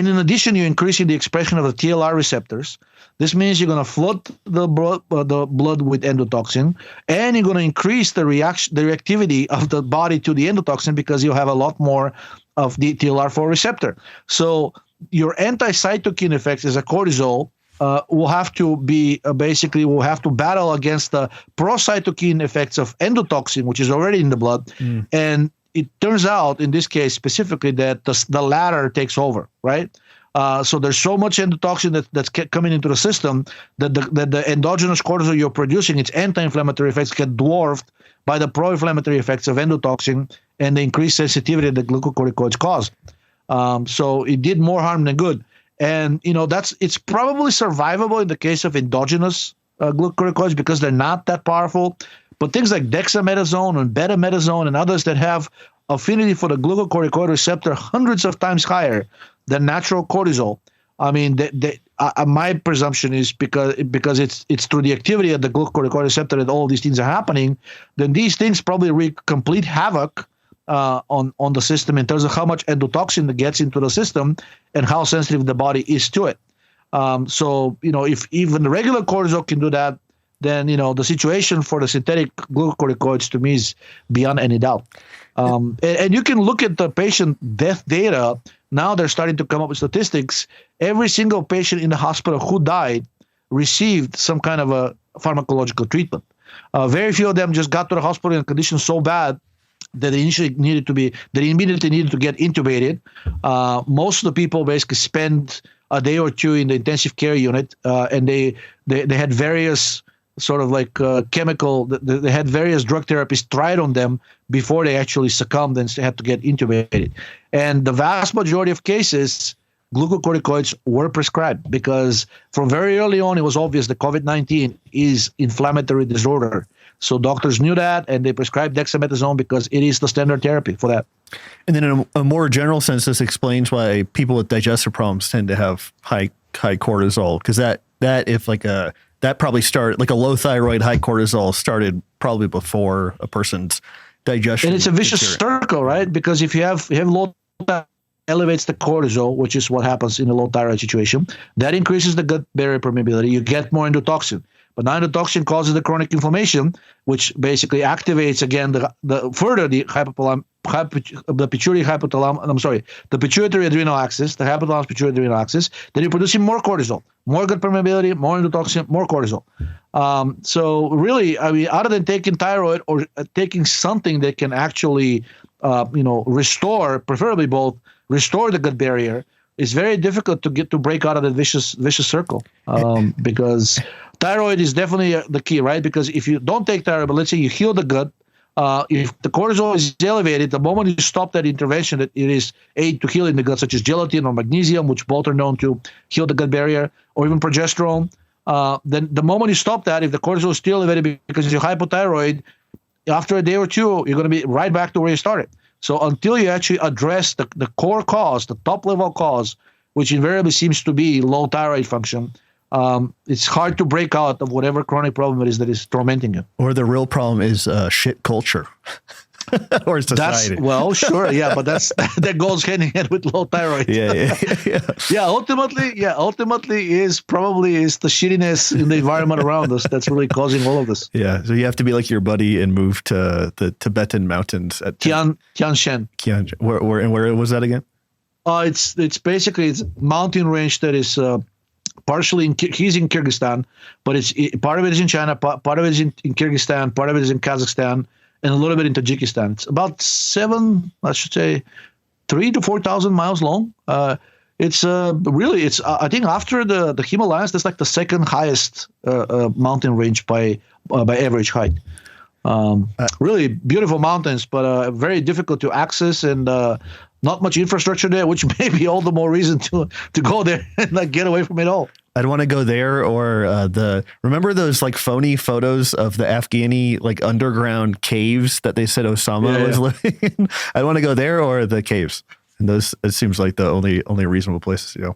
Speaker 2: in addition, you're increasing the expression of the TLR receptors. This means you're going to flood the blood with endotoxin, and you're going to increase the reactivity of the body to the endotoxin because you have a lot more of the TLR4 receptor. So your anti-cytokine effects as a cortisol will have to be basically will have to battle against the pro-cytokine effects of endotoxin, which is already in the blood. And it turns out in this case specifically that the latter takes over, right? So there's so much endotoxin that's coming into the system that the endogenous cortisol you're producing, its anti-inflammatory effects get dwarfed by the pro-inflammatory effects of endotoxin and the increased sensitivity that glucocorticoids cause. So it did more harm than good. And, it's probably survivable in the case of endogenous glucocorticoids because they're not that powerful. But things like dexamethasone and betamethasone and others that have affinity for the glucocorticoid receptor hundreds of times higher than natural cortisol. I mean, my presumption is because it's through the activity of the glucocorticoid receptor that all these things are happening, then these things probably wreak complete havoc on the system in terms of how much endotoxin that gets into the system and how sensitive the body is to it. So, if even the regular cortisol can do that, then, the situation for the synthetic glucocorticoids to me is beyond any doubt. And you can look at the patient death data. Now they're starting to come up with statistics. Every single patient in the hospital who died received some kind of a pharmacological treatment. Very few of them just got to the hospital in condition so bad that they immediately needed to get intubated. Most of the people basically spend a day or two in the intensive care unit, and they had various sort of like chemical, they had various drug therapies tried on them before they actually succumbed and had to get intubated. And the vast majority of cases, glucocorticoids were prescribed because from very early on, it was obvious that COVID-19 is inflammatory disorder. So doctors knew that, and they prescribed dexamethasone because it is the standard therapy for that.
Speaker 1: And then in a more general sense, this explains why people with digestive problems tend to have high cortisol, because that probably started, like a low thyroid, high cortisol started probably before a person's digestion. And
Speaker 2: it's a vicious circle, right? Because if you have low thyroid, elevates the cortisol, which is what happens in a low thyroid situation. That increases the gut barrier permeability. You get more endotoxin. But now endotoxin causes the chronic inflammation, which basically activates again the pituitary adrenal axis, the hypothalamus pituitary adrenal axis. Then you're producing more cortisol, more gut permeability, more endotoxin, more cortisol. So really, I mean, other than taking thyroid or taking something that can actually, restore, preferably both, restore the gut barrier, it's very difficult to break out of the vicious circle because thyroid is definitely the key, right? Because if you don't take thyroid, but let's say you heal the gut, if the cortisol is elevated, the moment you stop that intervention that it is aid to healing the gut, such as gelatin or magnesium, which both are known to heal the gut barrier, or even progesterone, then the moment you stop that, if the cortisol is still elevated because you're hypothyroid, after a day or two, you're going to be right back to where you started. So until you actually address the core cause, the top level cause, which invariably seems to be low thyroid function, it's hard to break out of whatever chronic problem it is that is tormenting you.
Speaker 1: Or the real problem is shit culture or society.
Speaker 2: Sure. Yeah. But that goes hand in hand with low thyroid. Yeah. Ultimately is the shittiness in the environment around us that's really causing all of this.
Speaker 1: Yeah. So you have to be like your buddy and move to the Tibetan mountains at
Speaker 2: Tian Shan.
Speaker 1: Where was that again?
Speaker 2: It's basically a mountain range that is partially he's in Kyrgyzstan, but part of it is in China, part of it is in Kyrgyzstan, part of it is in Kazakhstan, and a little bit in Tajikistan. It's about 3,000 to 4,000 miles long. It's I think after the Himalayas, that's like the second highest mountain range by average height. Really beautiful mountains, but very difficult to access and not much infrastructure there, which may be all the more reason to go there and like get away from it all.
Speaker 1: I'd want to go there or remember those like phony photos of the Afghani like underground caves that they said Osama was living in? I'd want to go there or the caves. And those, it seems like the only reasonable places to go.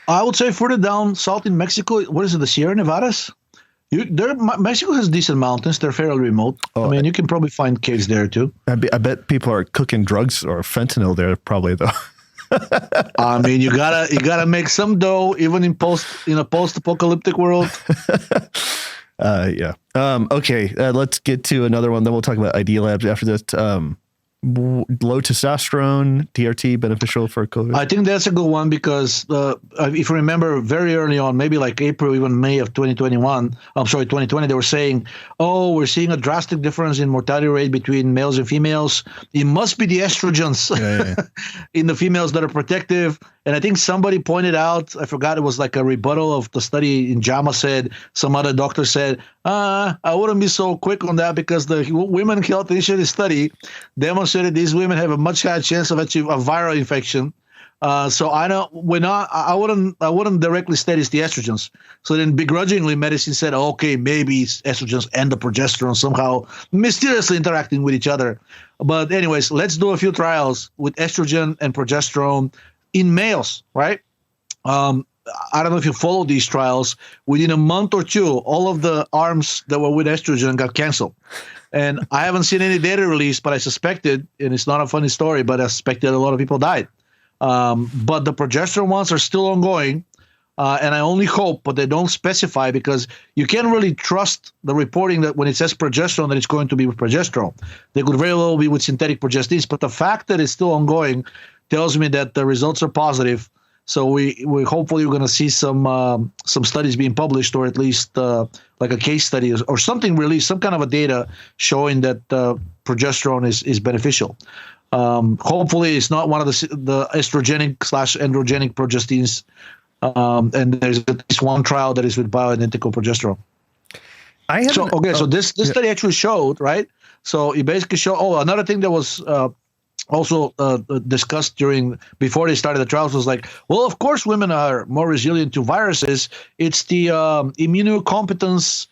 Speaker 2: I would say further down south in Mexico, what is it, the Sierra Nevadas? Mexico has decent mountains. They're fairly remote. I mean, you can probably find caves there too.
Speaker 1: I bet people are cooking drugs or fentanyl there probably though.
Speaker 2: I mean, you gotta make some dough even in a post-apocalyptic world.
Speaker 1: Okay. Let's get to another one. Then we'll talk about Idealabs after this. low testosterone, TRT, beneficial for COVID?
Speaker 2: I think that's a good one because if you remember very early on, maybe like April, even May of 2020, they were saying, oh, we're seeing a drastic difference in mortality rate between males and females. It must be the estrogens in the females that are protective. And I think somebody pointed out, I forgot, it was like a rebuttal of the study in JAMA said, some other doctor said, I wouldn't be so quick on that because the Women Health Initiative study demonstrated these women have a much higher chance of achieving a viral infection. So I wouldn't directly state it's the estrogens. So then begrudgingly medicine said, okay, maybe it's estrogens and the progesterone somehow mysteriously interacting with each other. But anyways, let's do a few trials with estrogen and progesterone in males, right? I don't know if you follow these trials. Within a month or two, all of the arms that were with estrogen got canceled. And I haven't seen any data released, but I suspected, and it's not a funny story, but I suspected a lot of people died. But the progesterone ones are still ongoing. And I only hope, but they don't specify because you can't really trust the reporting that when it says progesterone that it's going to be with progesterone. They could very well be with synthetic progestins, but the fact that it's still ongoing tells me that the results are positive. So we hopefully we're going to see some studies being published, or at least like a case study or something released, some kind of a data showing that progesterone is beneficial. Hopefully it's not one of the estrogenic/androgenic progestins. And there's at least one trial that is with bioidentical progesterone. So this study actually showed, right? So it basically showed. Another thing that was also discussed before they started the trials was like, well, of course women are more resilient to viruses. It's the immunocompetence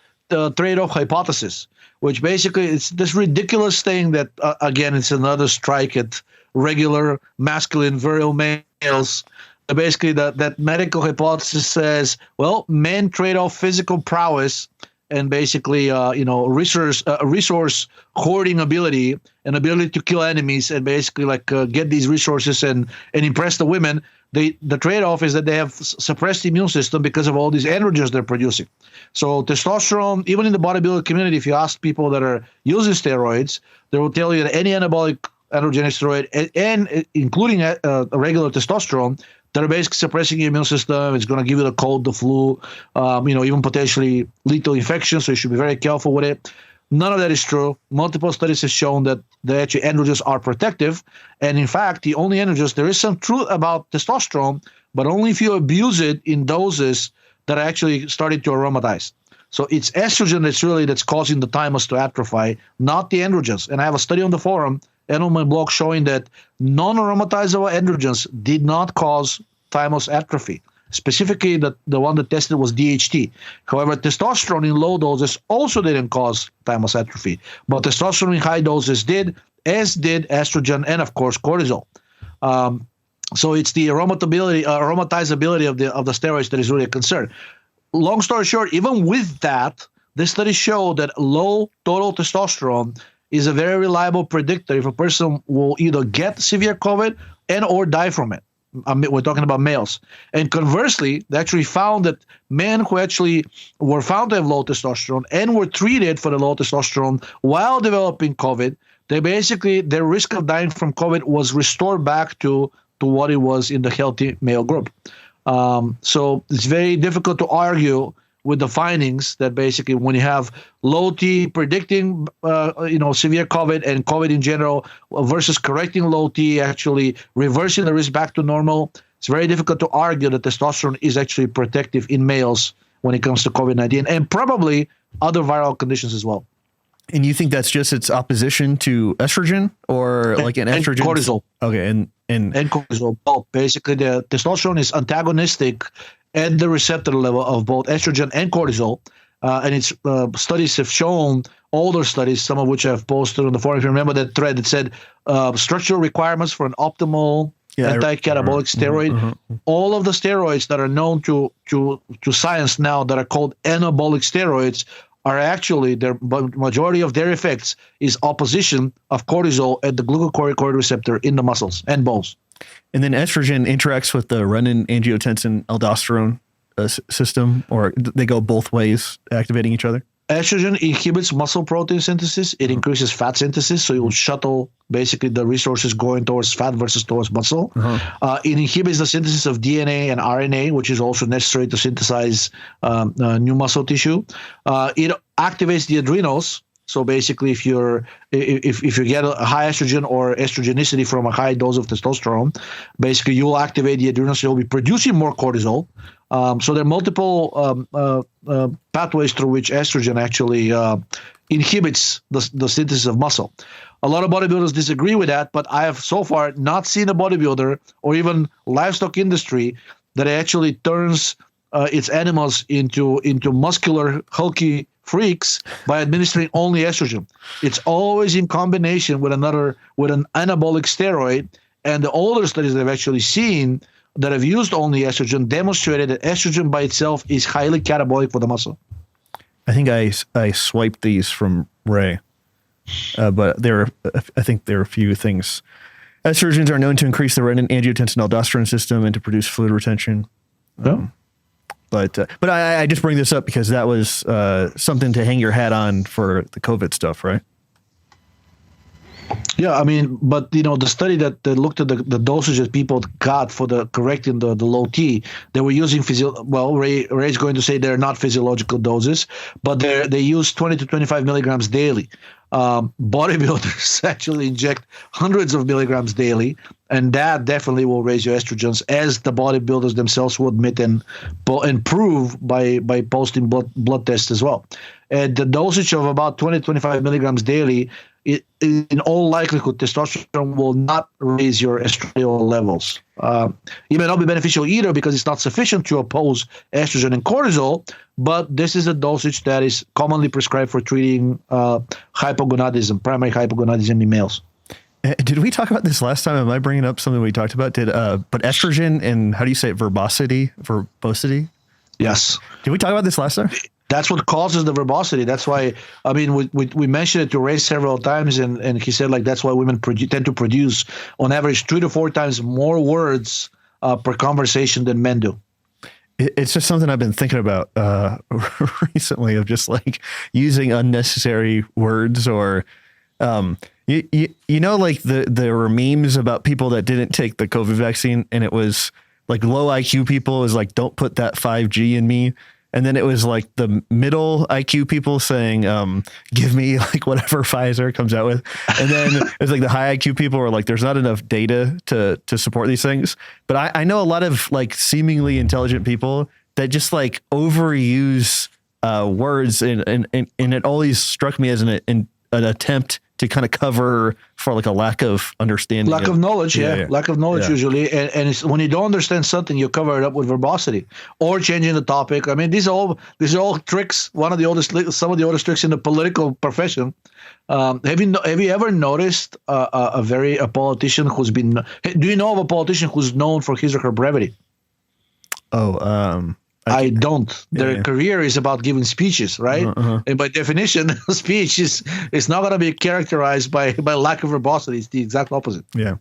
Speaker 2: trade-off hypothesis, which basically it's this ridiculous thing that again it's another strike at regular masculine virile males. Basically that medical hypothesis says, well, men trade off physical prowess and basically, resource hoarding ability and ability to kill enemies and basically get these resources and impress the women. The trade-off is that they have suppressed immune system because of all these androgens they're producing. So testosterone, even in the bodybuilding community, if you ask people that are using steroids, they will tell you that any anabolic androgenic steroid and including a regular testosterone, that are basically suppressing your immune system. It's going to give you the cold, the flu, even potentially lethal infection. So you should be very careful with it. None of that is true. Multiple studies have shown that the actual androgens are protective. And in fact, the only androgens, there is some truth about testosterone, but only if you abuse it in doses that are actually starting to aromatize. So it's estrogen that's causing the thymus to atrophy, not the androgens. And I have a study on the forum and on my blog showing that non-aromatizable androgens did not cause thymus atrophy. Specifically, the one that tested was DHT. However, testosterone in low doses also didn't cause thymus atrophy. But testosterone in high doses did, as did estrogen and, of course, cortisol. So it's the aromatizability of the steroids that is really a concern. Long story short, even with that, the studies show that low total testosterone is a very reliable predictor if a person will either get severe COVID and or die from it. We're talking about males. And conversely, they actually found that men who actually were found to have low testosterone and were treated for the low testosterone while developing COVID, their risk of dying from COVID was restored back to what it was in the healthy male group. So it's very difficult to argue with the findings that basically when you have low T predicting, severe COVID and COVID in general versus correcting low T, actually reversing the risk back to normal, it's very difficult to argue that testosterone is actually protective in males when it comes to COVID-19 and probably other viral conditions as well.
Speaker 1: And you think that's just its opposition to estrogen or like an estrogen?
Speaker 2: And cortisol.
Speaker 1: Okay. And
Speaker 2: cortisol. Both. Basically, the testosterone is antagonistic at the receptor level of both estrogen and cortisol. And its studies have shown, older studies, some of which I've posted on the forum. If you remember that thread that said structural requirements for an optimal anti-catabolic steroid. Mm-hmm. All of the steroids that are known to science now that are called anabolic steroids are actually, the majority of their effects is opposition of cortisol at the glucocorticoid receptor in the muscles and bones.
Speaker 1: And then estrogen interacts with the renin-angiotensin-aldosterone system, or they go both ways, activating each other?
Speaker 2: Estrogen inhibits muscle protein synthesis. It increases fat synthesis, so it will shuttle basically the resources going towards fat versus towards muscle. It inhibits the synthesis of DNA and RNA, which is also necessary to synthesize new muscle tissue. It activates the adrenals. So basically, if you get a high estrogen or estrogenicity from a high dose of testosterone, basically you will activate the adrenals. So you'll be producing more cortisol. So there are multiple pathways through which estrogen actually inhibits the synthesis of muscle. A lot of bodybuilders disagree with that, but I have so far not seen a bodybuilder or even livestock industry that actually turns its animals into muscular, hulky freaks by administering only estrogen. It's always in combination with an anabolic steroid, and the older studies that I've actually seen that have used only estrogen demonstrated that estrogen by itself is highly catabolic for the muscle.
Speaker 1: I think I swiped these from Ray, but I think there are a few things. Estrogens are known to increase the renin-angiotensin-aldosterone system and to produce fluid retention. But I just bring this up because that was something to hang your hat on for the COVID stuff, right?
Speaker 2: Yeah, I mean, but the study that looked at the dosage that people got for correcting the low T, they were using Ray's going to say they're not physiological doses, but they use 20 to 25 milligrams daily. Bodybuilders actually inject hundreds of milligrams daily, and that definitely will raise your estrogens, as the bodybuilders themselves will admit and prove by posting blood tests as well. And the dosage of about 20 to 25 milligrams daily, in all likelihood, testosterone will not raise your estradiol levels. It may not be beneficial either because it's not sufficient to oppose estrogen and cortisol, but this is a dosage that is commonly prescribed for treating hypogonadism, primary hypogonadism in males.
Speaker 1: Did we talk about this last time? Am I bringing up something we talked about? But estrogen and, how do you say it, verbosity?
Speaker 2: Yes.
Speaker 1: Did we talk about this last time?
Speaker 2: That's what causes the verbosity. That's why, I mean, we mentioned it to Ray several times, and he said, like, that's why women tend to produce, on average, 3 to 4 times more words per conversation than men do.
Speaker 1: It's just something I've been thinking about recently, of just like using unnecessary words, or like there were memes about people that didn't take the COVID vaccine, and it was like low IQ people was like, don't put that 5G in me. And then it was like the middle IQ people saying, give me like whatever Pfizer comes out with. And then it's like the high IQ people are like, there's not enough data to support these things. But I know a lot of like seemingly intelligent people that just like overuse words. And it always struck me as an attempt to kind of cover for like a lack of understanding.
Speaker 2: Lack of knowledge, yeah. Lack of knowledge usually. And it's, when you don't understand something, you cover it up with verbosity or changing the topic. I mean, these are all tricks. Some of the oldest tricks in the political profession. Have you ever noticed a politician who's been, do you know of a politician who's known for his or her brevity? I don't. Their career is about giving speeches, right? And by definition, a speech is not going to be characterized by lack of verbosity. It's the exact opposite.
Speaker 1: Yeah.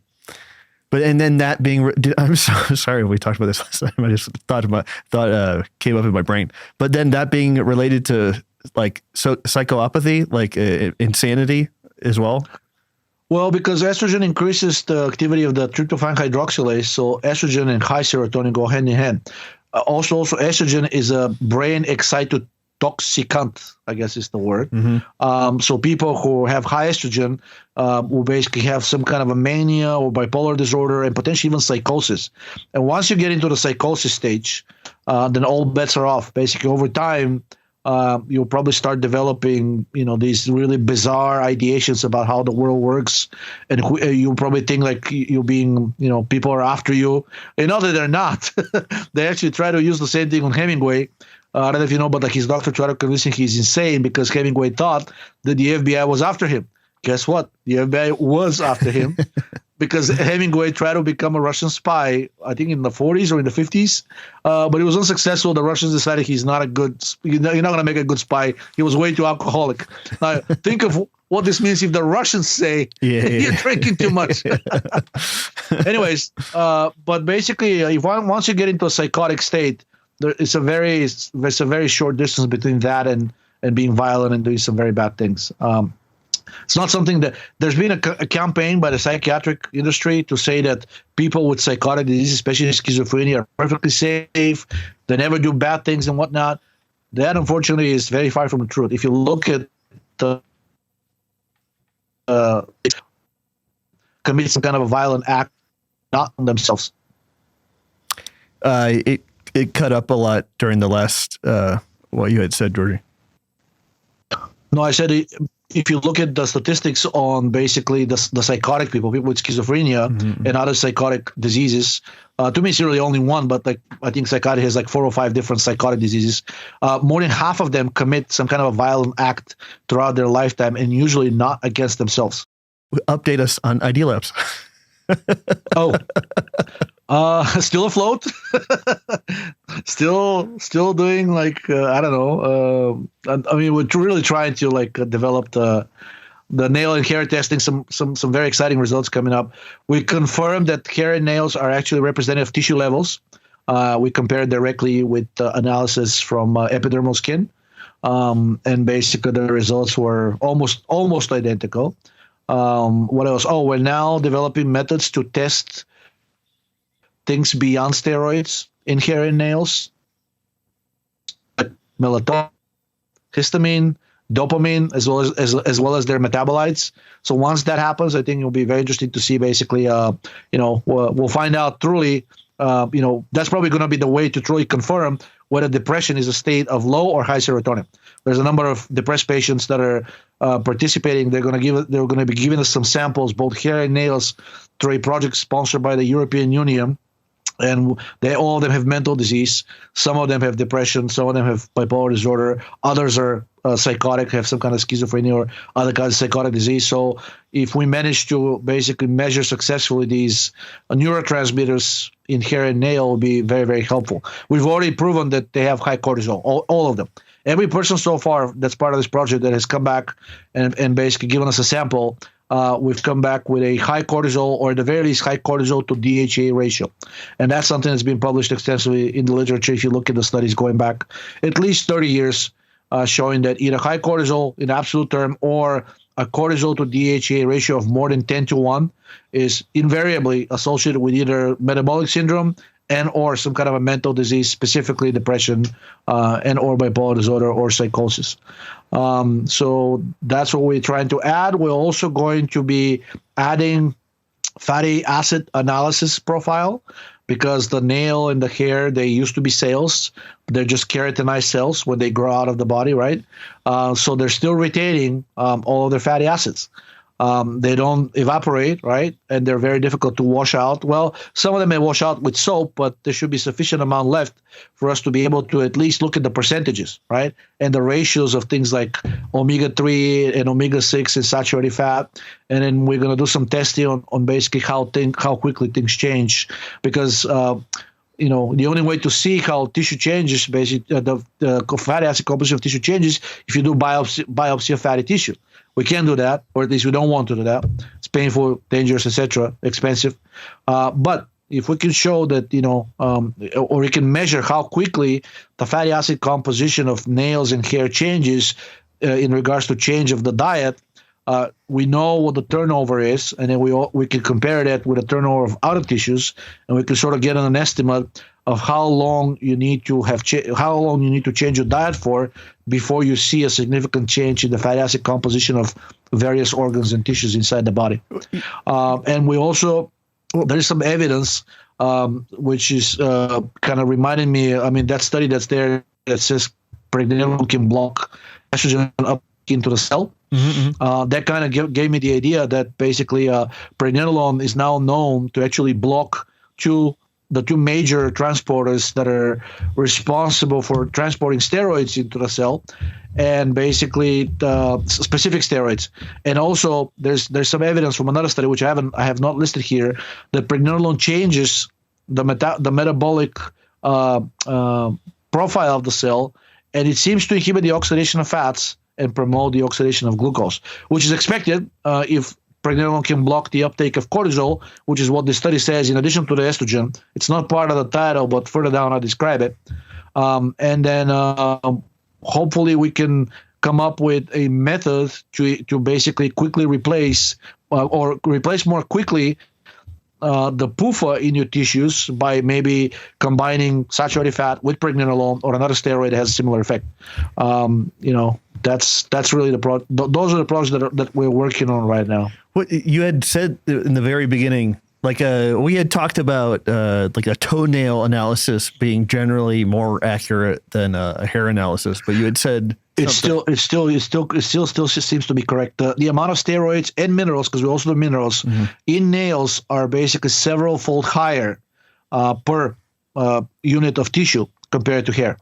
Speaker 1: But and then that being, I'm so sorry we talked about this last time. I just thought came up in my brain. But then that being related to like psychopathy, like insanity as well.
Speaker 2: Well, because estrogen increases the activity of the tryptophan hydroxylase, so estrogen and high serotonin go hand in hand. Also, estrogen is a brain excitotoxicant, I guess is the word. So people who have high estrogen will basically have some kind of a mania or bipolar disorder and potentially even psychosis. And once you get into the psychosis stage, then all bets are off. Basically, over time, you'll probably start developing, these really bizarre ideations about how the world works, and you'll probably think like you're being, people are after you. Not that they're not. They actually try to use the same thing on Hemingway. I don't know if you know, but like his doctor tried to convince him he's insane because Hemingway thought that the FBI was after him. Guess what? The FBI was after him. Because Hemingway tried to become a Russian spy, I think in the 40s or in the 50s, but he was unsuccessful. The Russians decided he's not you're not going to make a good spy. He was way too alcoholic. Now, think of what this means if the Russians say you're drinking too much. Anyways, but basically, once you get into a psychotic state, it's a very short distance between that and and being violent and doing some very bad things. It's not something that there's been a campaign by the psychiatric industry to say that people with psychotic disease, especially schizophrenia, are perfectly safe. They never do bad things and whatnot. That, unfortunately, is very far from the truth. If you look at the commit some kind of a violent act, not on themselves.
Speaker 1: It cut up a lot during the last what you had said, Georgi.
Speaker 2: No, I said if you look at the statistics on basically the psychotic people with schizophrenia and other psychotic diseases, to me it's really only one, but like I think psychotic has like 4 or 5 different psychotic diseases. More than half of them commit some kind of a violent act throughout their lifetime, and usually not against themselves.
Speaker 1: Update us on Idealabs.
Speaker 2: Still afloat. still doing like I don't know. I mean, we're really trying to like develop the nail and hair testing. Some very exciting results coming up. We confirmed that hair and nails are actually representative of tissue levels. We compared directly with analysis from epidermal skin, and basically the results were almost identical. What else? Oh, we're now developing methods to test things beyond steroids in hair and nails, like melatonin, histamine, dopamine, as well as their metabolites. So once that happens, I think it'll be very interesting to see. Basically, we'll find out truly. That's probably going to be the way to truly confirm whether depression is a state of low or high serotonin. There's a number of depressed patients that are participating. They're going to be giving us some samples, both hair and nails, through a project sponsored by the European Union. And all of them have mental disease. Some of them have depression. Some of them have bipolar disorder. Others are psychotic, have some kind of schizophrenia or other kinds of psychotic disease. So if we manage to basically measure successfully these neurotransmitters in hair and nail, will be very, very helpful. We've already proven that they have high cortisol, all of them. Every person so far that's part of this project that has come back and basically given us a sample, we've come back with a high cortisol, or at the very least high cortisol to DHEA ratio. And that's something that's been published extensively in the literature if you look at the studies going back at least 30 years, showing that either high cortisol in absolute term or a cortisol to DHEA ratio of more than 10-1 is invariably associated with either metabolic syndrome and or some kind of a mental disease, specifically depression and or bipolar disorder or psychosis. So that's what we're trying to add. We're also going to be adding fatty acid analysis profile, because the nail and the hair, they used to be cells. They're just keratinized cells when they grow out of the body, right? So they're still retaining all of their fatty acids. They don't evaporate, right? And they're very difficult to wash out. Well, some of them may wash out with soap, but there should be sufficient amount left for us to be able to at least look at the percentages, right? And the ratios of things like omega-3 and omega-6 and saturated fat. And then we're going to do some testing on basically how quickly things change. Because, the only way to see how tissue changes, basically the fatty acid composition of tissue changes, if you do biopsy of fatty tissue. We can't do that, or at least we don't want to do that. It's painful, dangerous, etc., expensive. But if we can show that, or we can measure how quickly the fatty acid composition of nails and hair changes in regards to change of the diet, we know what the turnover is, and then we can compare that with the turnover of other tissues, and we can sort of get an estimate of how long you need to change your diet for before you see a significant change in the fatty acid composition of various organs and tissues inside the body. And we also, there is some evidence which is kind of reminding me, that study that's there that says pregnenolone can block estrogen up into the cell. Mm-hmm. That kind of gave me the idea that basically pregnenolone is now known to actually block the two major transporters that are responsible for transporting steroids into the cell, and basically specific steroids. And also there's some evidence from another study, which I have not listed here, that pregnenolone changes the metabolic profile of the cell, and it seems to inhibit the oxidation of fats and promote the oxidation of glucose, which is expected if pregnenolone can block the uptake of cortisol, which is what the study says, in addition to the estrogen. It's not part of the title, but further down I describe it. And then hopefully we can come up with a method to basically quickly replace or replace more quickly the PUFA in your tissues by maybe combining saturated fat with pregnenolone or another steroid that has a similar effect. That's really those are the products that we're working on right now.
Speaker 1: What you had said in the very beginning, like we had talked about like a toenail analysis being generally more accurate than a hair analysis, but you had said
Speaker 2: it still seems to be correct. The amount of steroids and minerals, because we also do minerals in nails, are basically several fold higher per unit of tissue compared to hair.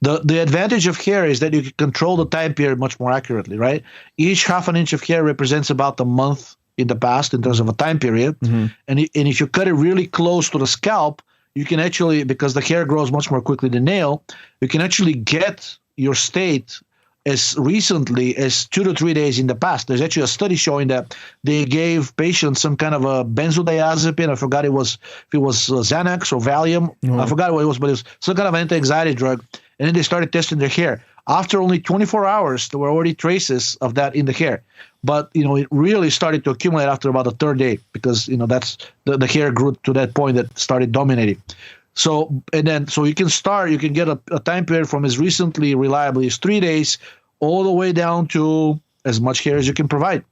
Speaker 2: The advantage of hair is that you can control the time period much more accurately, right? Each half an inch of hair represents about a month in the past in terms of a time period. And if you cut it really close to the scalp, you can actually, because the hair grows much more quickly than nail, you can actually get your state as recently as 2 to 3 days in the past. There's actually a study showing that they gave patients some kind of a benzodiazepine. I forgot if it was Xanax or Valium. I forgot what it was, but it was some kind of anti-anxiety drug. And then they started testing their hair. After only 24 hours, there were already traces of that in the hair. But, it really started to accumulate after about the third day because, that's the hair grew to that point that started dominating. So you can get a time period from as recently reliably as 3 days all the way down to as much hair as you can provide.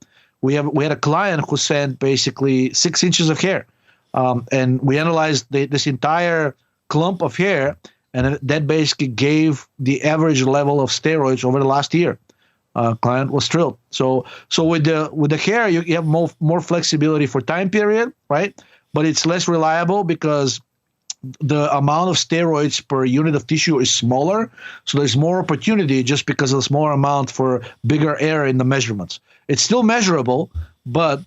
Speaker 2: We had a client who sent basically 6 inches of hair. And we analyzed this entire clump of hair, and that basically gave the average level of steroids over the last year. Client was thrilled. So with the hair, you have more flexibility for time period, right? But it's less reliable because the amount of steroids per unit of tissue is smaller. So there's more opportunity just because of the smaller amount for bigger error in the measurements. It's still measurable, but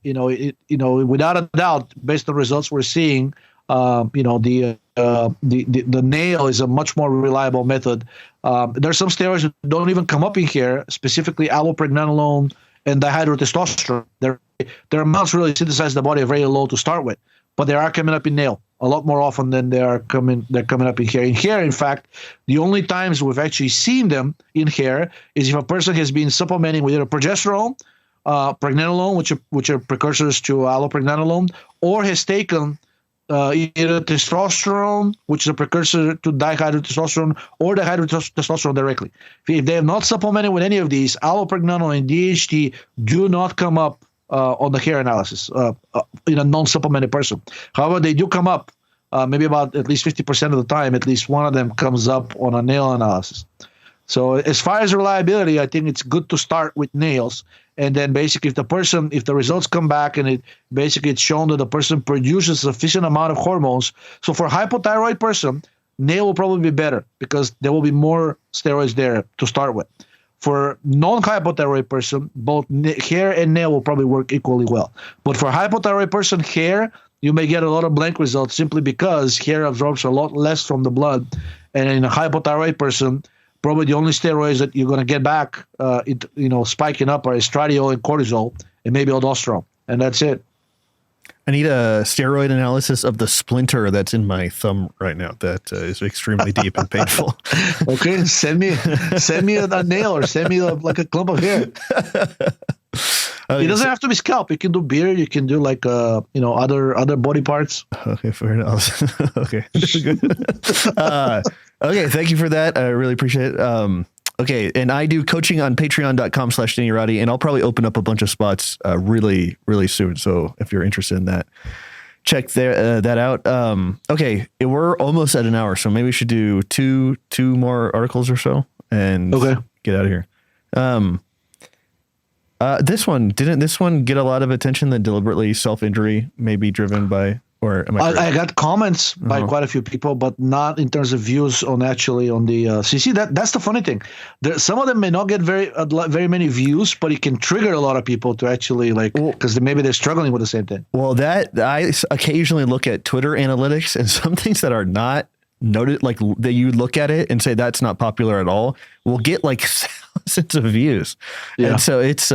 Speaker 2: without a doubt, based on results we're seeing, the nail is a much more reliable method. There are some steroids that don't even come up in here, specifically allopregnanolone and dihydrotestosterone. Their amounts really synthesized in the body are very low to start with, but they are coming up in nail a lot more often than they're coming up in hair. In hair, in fact, the only times we've actually seen them in hair is if a person has been supplementing with either progesterone, pregnenolone, which are precursors to allopregnanolone, or has taken either testosterone, which is a precursor to dihydrotestosterone, or dihydrotestosterone directly. If they have not supplemented with any of these, allopregnanolone and DHT do not come up on the hair analysis in a non-supplemented person. However, they do come up maybe about at least 50% of the time. At least one of them comes up on a nail analysis. So as far as reliability, I think it's good to start with nails. And then basically if the results come back and it's shown that the person produces a sufficient amount of hormones. So for a hypothyroid person, nail will probably be better because there will be more steroids there to start with. For non-hypothyroid person, both hair and nail will probably work equally well. But for a hypothyroid person, hair, you may get a lot of blank results simply because hair absorbs a lot less from the blood. And in a hypothyroid person, probably the only steroids that you're going to get back, spiking up are estradiol and cortisol and maybe aldosterone. And that's it.
Speaker 1: I need a steroid analysis of the splinter that's in my thumb right now. That is extremely deep and painful.
Speaker 2: Okay, send me a nail or send me like a clump of hair. It doesn't have to be scalp. You can do beard. You can do like other body parts.
Speaker 1: Okay, fair enough. Okay, good. Okay, thank you for that. I really appreciate it. Okay, and I do coaching on patreon.com/DannyRoddy, and I'll probably open up a bunch of spots really, really soon. So if you're interested in that, check that out. Okay, we're almost at an hour, so maybe we should do two more articles or so and get out of here. Didn't this one get a lot of attention? The deliberately self-injury may be driven by, or am I
Speaker 2: got comments by quite a few people, but not in terms of views on the CC. That's the funny thing. Some of them may not get very many views, but it can trigger a lot of people to actually because maybe they're struggling with the same thing.
Speaker 1: Well, that I occasionally look at Twitter analytics, and some things that are not noted, like that you look at it and say that's not popular at all, will get like thousands of views. Yeah. And so it's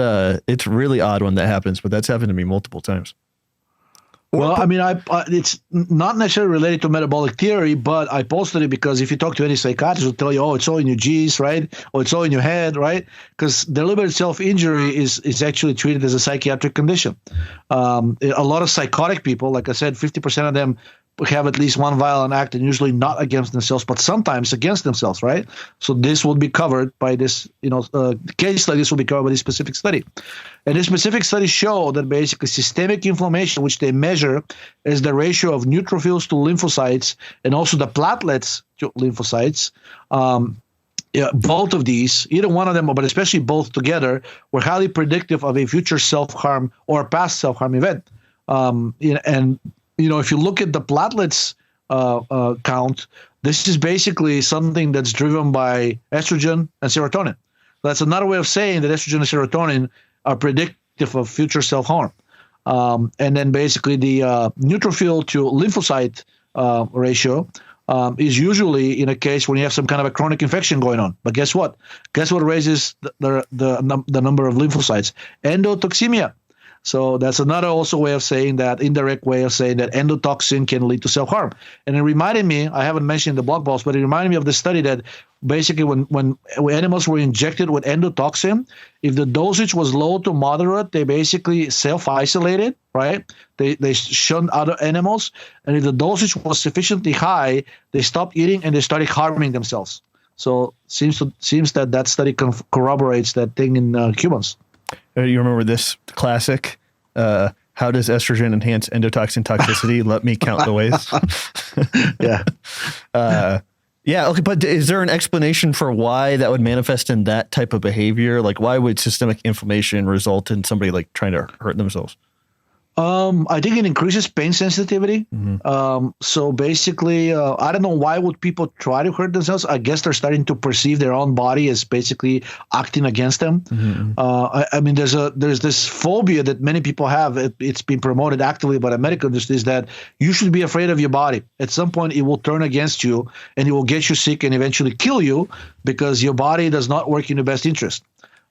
Speaker 1: really odd when that happens, but that's happened to me multiple times.
Speaker 2: Well, I mean, it's not necessarily related to metabolic theory, but I posted it because if you talk to any psychiatrist, will tell you, oh, it's all in your G's, right? Or it's all in your head, right? Because deliberate self-injury is actually treated as a psychiatric condition. A lot of psychotic people, like I said, 50% of them have at least one violent act, and usually not against themselves, but sometimes against themselves, right? So this will be covered by this, case like this will be covered by this specific study. And this specific study show that basically systemic inflammation, which they measure as the ratio of neutrophils to lymphocytes and also the platelets to lymphocytes, both of these, either one of them, but especially both together, were highly predictive of a future self-harm or past self-harm event. If you look at the platelets count, this is basically something that's driven by estrogen and serotonin. That's another way of saying that estrogen and serotonin are predictive of future self-harm. And then basically the neutrophil to lymphocyte ratio is usually in a case when you have some kind of a chronic infection going on. But guess what? Guess what raises the number of lymphocytes? Endotoxemia. So that's another also way of saying that, indirect way of saying that endotoxin can lead to self-harm. And it reminded me, I haven't mentioned the blog post, but it reminded me of the study that basically when animals were injected with endotoxin, if the dosage was low to moderate, they basically self-isolated, right? They shunned other animals. And if the dosage was sufficiently high, they stopped eating and they started harming themselves. So seems that study corroborates that thing in humans.
Speaker 1: You remember this classic? How does estrogen enhance endotoxin toxicity? Let me count the ways. Yeah. Okay. But is there an explanation for why that would manifest in that type of behavior? Like, why would systemic inflammation result in somebody like trying to hurt themselves?
Speaker 2: I think it increases pain sensitivity. Mm-hmm. So basically, I don't know why would people try to hurt themselves. I guess they're starting to perceive their own body as basically acting against them. Mm-hmm. I mean, there's this phobia that many people have. It's been promoted actively by the medical industry, is that you should be afraid of your body. At some point, it will turn against you and it will get you sick and eventually kill you because your body does not work in your best interest.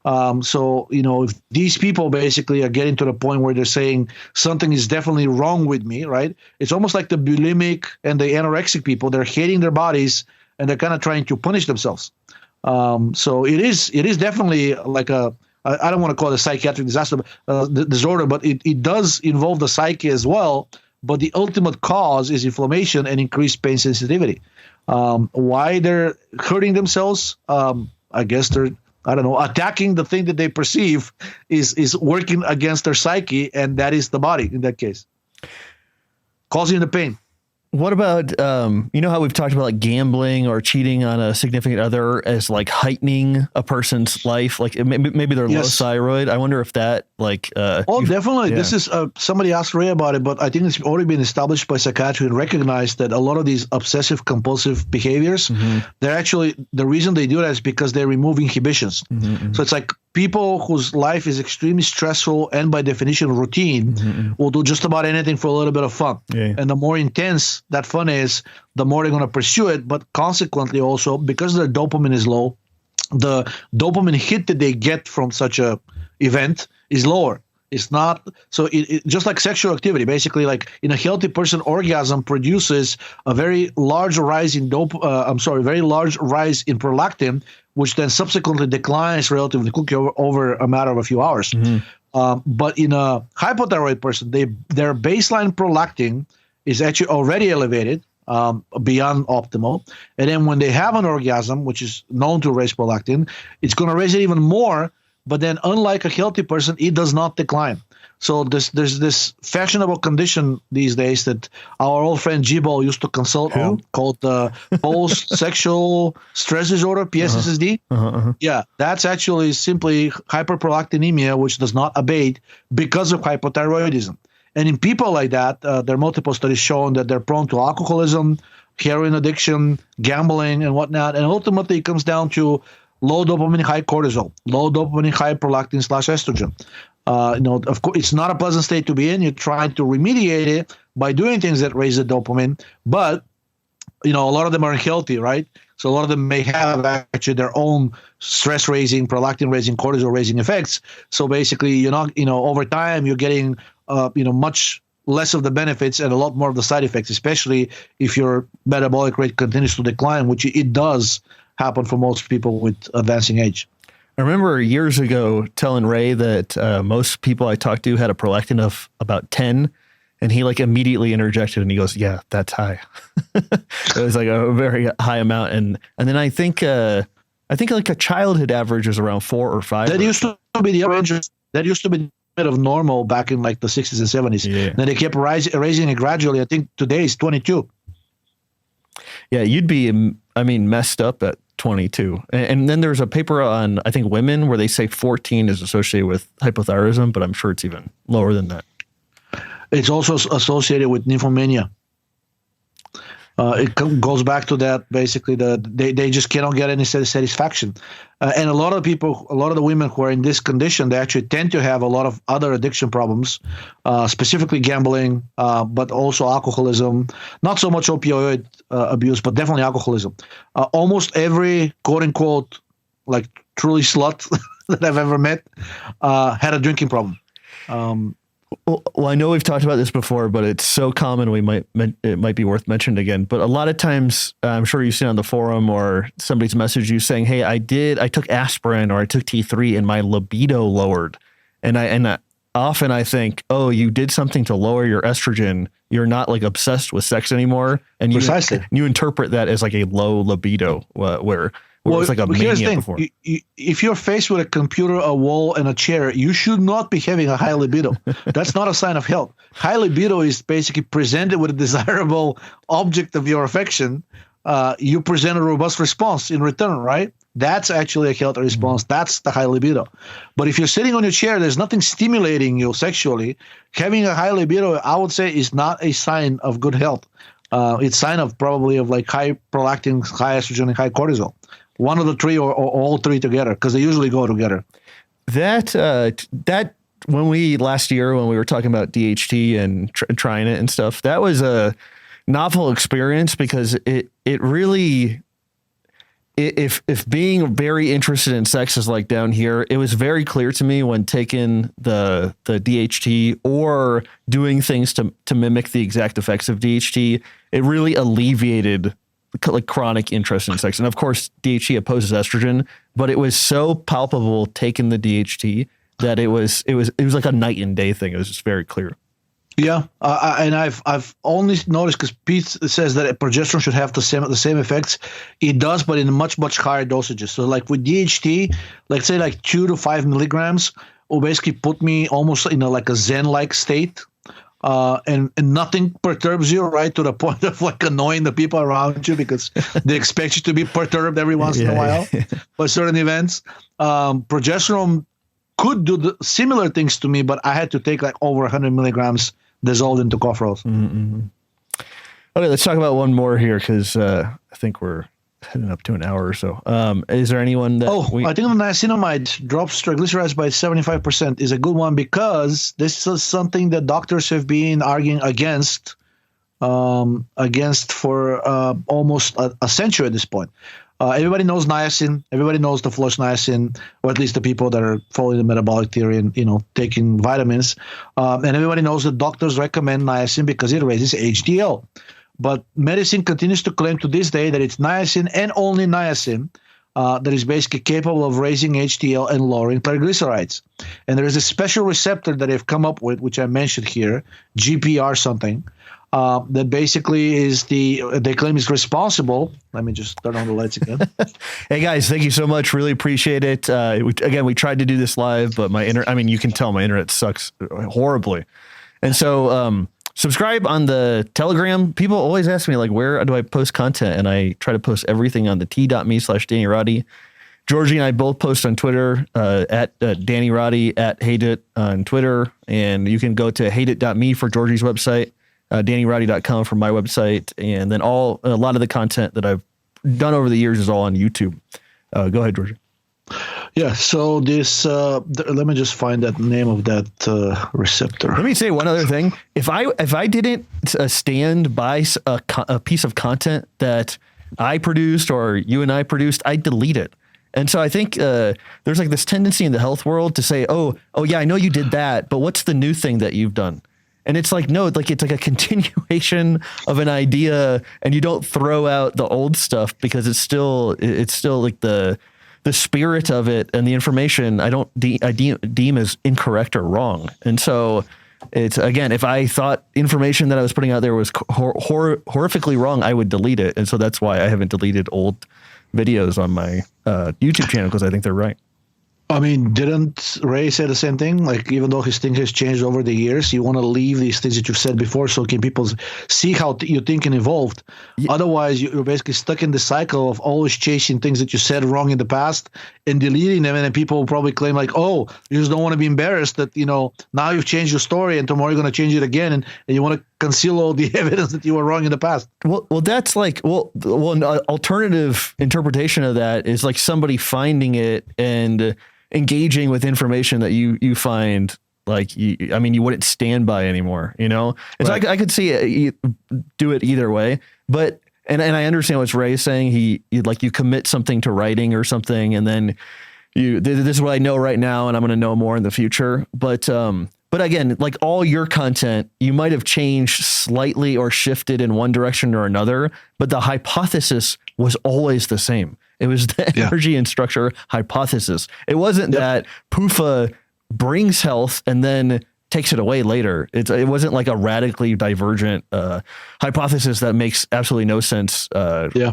Speaker 2: If these people basically are getting to the point where they're saying something is definitely wrong with me, right? It's almost like the bulimic and the anorexic people. They're hating their bodies and they're kind of trying to punish themselves. So it is definitely like I don't want to call it a psychiatric disorder, but it does involve the psyche as well. But the ultimate cause is inflammation and increased pain sensitivity. Why they're hurting themselves? I guess they're, attacking the thing that they perceive is working against their psyche, and that is the body in that case, causing the pain.
Speaker 1: What about, how we've talked about like gambling or cheating on a significant other as like heightening a person's life? Like maybe they're low thyroid. I wonder if that
Speaker 2: definitely. Yeah. This is somebody asked Ray about it, but I think it's already been established by psychiatry and recognized that a lot of these obsessive compulsive behaviors, they're actually, the reason they do that is because they remove inhibitions. Mm-hmm. So it's like people whose life is extremely stressful and by definition routine will do just about anything for a little bit of fun. Yeah. And the more intense that fun is, the more they're going to pursue it. But consequently also, because their dopamine is low, the dopamine hit that they get from such a event is lower. It's not so. It just like sexual activity, basically, like in a healthy person, orgasm produces a very large rise in very large rise in prolactin, which then subsequently declines relatively quickly over a matter of a few hours. Mm-hmm. But in a hypothyroid person, their baseline prolactin is actually already elevated beyond optimal, and then when they have an orgasm, which is known to raise prolactin, it's going to raise it even more. But then, unlike a healthy person, it does not decline. So there's this fashionable condition these days that our old friend Jibo used to consult on, called post-sexual stress disorder, PSSD. Yeah, that's actually simply hyperprolactinemia, which does not abate because of hypothyroidism. And in people like that, there are multiple studies showing that they're prone to alcoholism, heroin addiction, gambling, and whatnot. And ultimately, it comes down to low dopamine, high cortisol, low dopamine, high prolactin/estrogen. Of course, it's not a pleasant state to be in. You're trying to remediate it by doing things that raise the dopamine, but a lot of them are unhealthy, right? So a lot of them may have actually their own stress-raising, prolactin-raising, cortisol-raising effects. So basically, you're not, over time, you're getting, much less of the benefits and a lot more of the side effects, especially if your metabolic rate continues to decline, which it does happen for most people with advancing age.
Speaker 1: I remember years ago telling Ray that most people I talked to had a prolactin of about 10, and he like immediately interjected and he goes, "Yeah, that's high." It was like a very high amount, and then I think like a childhood average is around 4 or 5.
Speaker 2: That used to be the average. That used to be of normal back in like the 60s and 70s.
Speaker 1: Yeah.
Speaker 2: Then they kept raising it gradually. I think today is 22.
Speaker 1: Yeah, you'd be, messed up at 22. And then there's a paper on, I think, women where they say 14 is associated with hypothyroidism, but I'm sure it's even lower than that.
Speaker 2: It's also associated with nymphomania. It goes back to that, basically, they just cannot get any satisfaction. And a lot of the women who are in this condition, they actually tend to have a lot of other addiction problems, specifically gambling, but also alcoholism, not so much opioid abuse, but definitely alcoholism. Almost every quote unquote, like truly slut that I've ever met had a drinking problem.
Speaker 1: Well, I know we've talked about this before, but it's so common it might be worth mentioning again. But a lot of times, I'm sure you've seen on the forum or somebody's messaged you saying, "Hey, I took aspirin or I took T3 and my libido lowered," and often I think, "Oh, you did something to lower your estrogen. You're not like obsessed with sex anymore," and you interpret that as like a low libido, where it's like a mania before.
Speaker 2: If you're faced with a computer, a wall, and a chair, you should not be having a high libido. That's not a sign of health. High libido is basically presented with a desirable object of your affection. You present a robust response in return, right? That's actually a healthy response. That's the high libido. But if you're sitting on your chair, there's nothing stimulating you sexually. Having a high libido, I would say, is not a sign of good health. It's a sign of probably of like high prolactin, high estrogen, and high cortisol. One of the three or all three together, because they usually go together.
Speaker 1: That last year when we were talking about DHT and trying it and stuff, that was a novel experience because it really, if being very interested in sex is like down here, it was very clear to me when taking the DHT or doing things to mimic the exact effects of DHT, it really alleviated like chronic interest in sex. And of course, DHT opposes estrogen, but it was so palpable taking the DHT that it was like a night and day thing. It was just very clear.
Speaker 2: Yeah, and I've only noticed because Pete says that progesterone should have the same effects. It does, but in much higher dosages. So like with DHT, let's say like 2 to 5 milligrams will basically put me almost in a Zen-like state. And nothing perturbs you, right, to the point of like annoying the people around you because they expect you to be perturbed every once in a while by certain events. Progesterone could do similar things to me, but I had to take like over 100 milligrams dissolved into cough rolls.
Speaker 1: Mm-hmm. Okay, let's talk about one more here because I think we're heading up to an hour or so. Is there anyone that
Speaker 2: I think the niacinamide drops triglycerides by 75% is a good one because this is something that doctors have been arguing against for almost a century at this point. Everybody knows niacin. Everybody knows the flush niacin, or at least the people that are following the metabolic theory and taking vitamins. And everybody knows that doctors recommend niacin because it raises HDL. But medicine continues to claim to this day that it's niacin and only niacin that is basically capable of raising HDL and lowering triglycerides. And there is a special receptor that they've come up with, which I mentioned here, GPR something, that basically they claim is responsible. Let me just turn on the lights again.
Speaker 1: Hey guys, thank you so much. Really appreciate it. We tried to do this live, but you can tell my internet sucks horribly. And so, subscribe on the Telegram. People always ask me, like, where do I post content? And I try to post everything on the t.me/Danny Roddy. Georgi and I both post on Twitter at Danny Roddy, at HateIt on Twitter. And you can go to hateit.me for Georgi's website, DannyRoddy.com for my website. And then a lot of the content that I've done over the years is all on YouTube. Go ahead, Georgi.
Speaker 2: Yeah, so this, let me just find that name of that receptor.
Speaker 1: Let me say one other thing. If I didn't stand by a piece of content that I produced or you and I produced, I'd delete it. And so I think there's like this tendency in the health world to say, oh yeah, I know you did that, but what's the new thing that you've done? And it's like, no, like it's like a continuation of an idea, and you don't throw out the old stuff because it's still like the spirit of it and the information I deem as incorrect or wrong. And so it's, again, if I thought information that I was putting out there was horrifically wrong, I would delete it. And so that's why I haven't deleted old videos on my YouTube channel, because I think they're right.
Speaker 2: I mean, didn't Ray say the same thing? Like, even though his thing has changed over the years, you want to leave these things that you've said before so can people see how your thinking evolved. Yeah. Otherwise, you're basically stuck in the cycle of always chasing things that you said wrong in the past and deleting them. And then people will probably claim like, oh, you just don't want to be embarrassed that, now you've changed your story and tomorrow you're going to change it again. And you want to conceal all the evidence that you were wrong in the past.
Speaker 1: Well, that's like, an alternative interpretation of that is like somebody finding it and engaging with information that you find like, you wouldn't stand by anymore, And right. So I could see it, do it either way, but, and I understand what Ray's saying. You commit something to writing or something, and then this is what I know right now, and I'm going to know more in the future. But again, like all your content, you might have changed slightly or shifted in one direction or another, but the hypothesis was always the same. It was the energy and structure hypothesis. It wasn't that PUFA brings health and then takes it away later. It wasn't like a radically divergent hypothesis that makes absolutely no sense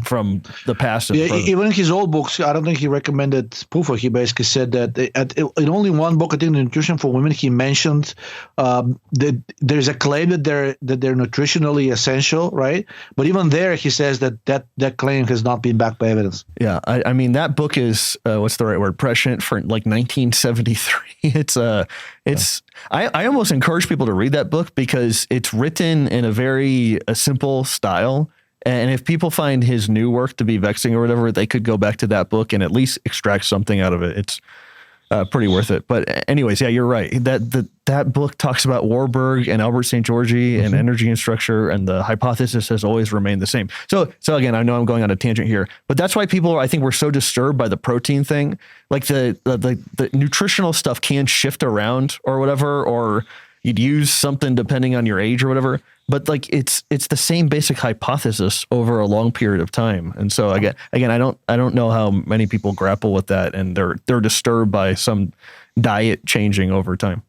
Speaker 1: from the past. And
Speaker 2: even in his old books, I don't think he recommended PUFA. He basically said that in only one book, I think, the Nutrition for Women, he mentioned that there's a claim that they're nutritionally essential, right? But even there, he says that claim has not been backed by evidence.
Speaker 1: Yeah, I mean, that book is what's the right word? Prescient for like 1973. I almost encourage people to read that book because it's written in a very simple style. And if people find his new work to be vexing or whatever, they could go back to that book and at least extract something out of it. It's pretty worth it. But anyways, yeah, you're right. That book talks about Warburg and Albert St. Georgi and energy and structure, and the hypothesis has always remained the same. So again, I know I'm going on a tangent here, but that's why people, I think, were so disturbed by the protein thing. Like the nutritional stuff can shift around or whatever, or you'd use something depending on your age or whatever. But like it's the same basic hypothesis over a long period of time. And so again, I don't know how many people grapple with that, and they're disturbed by some diet changing over time.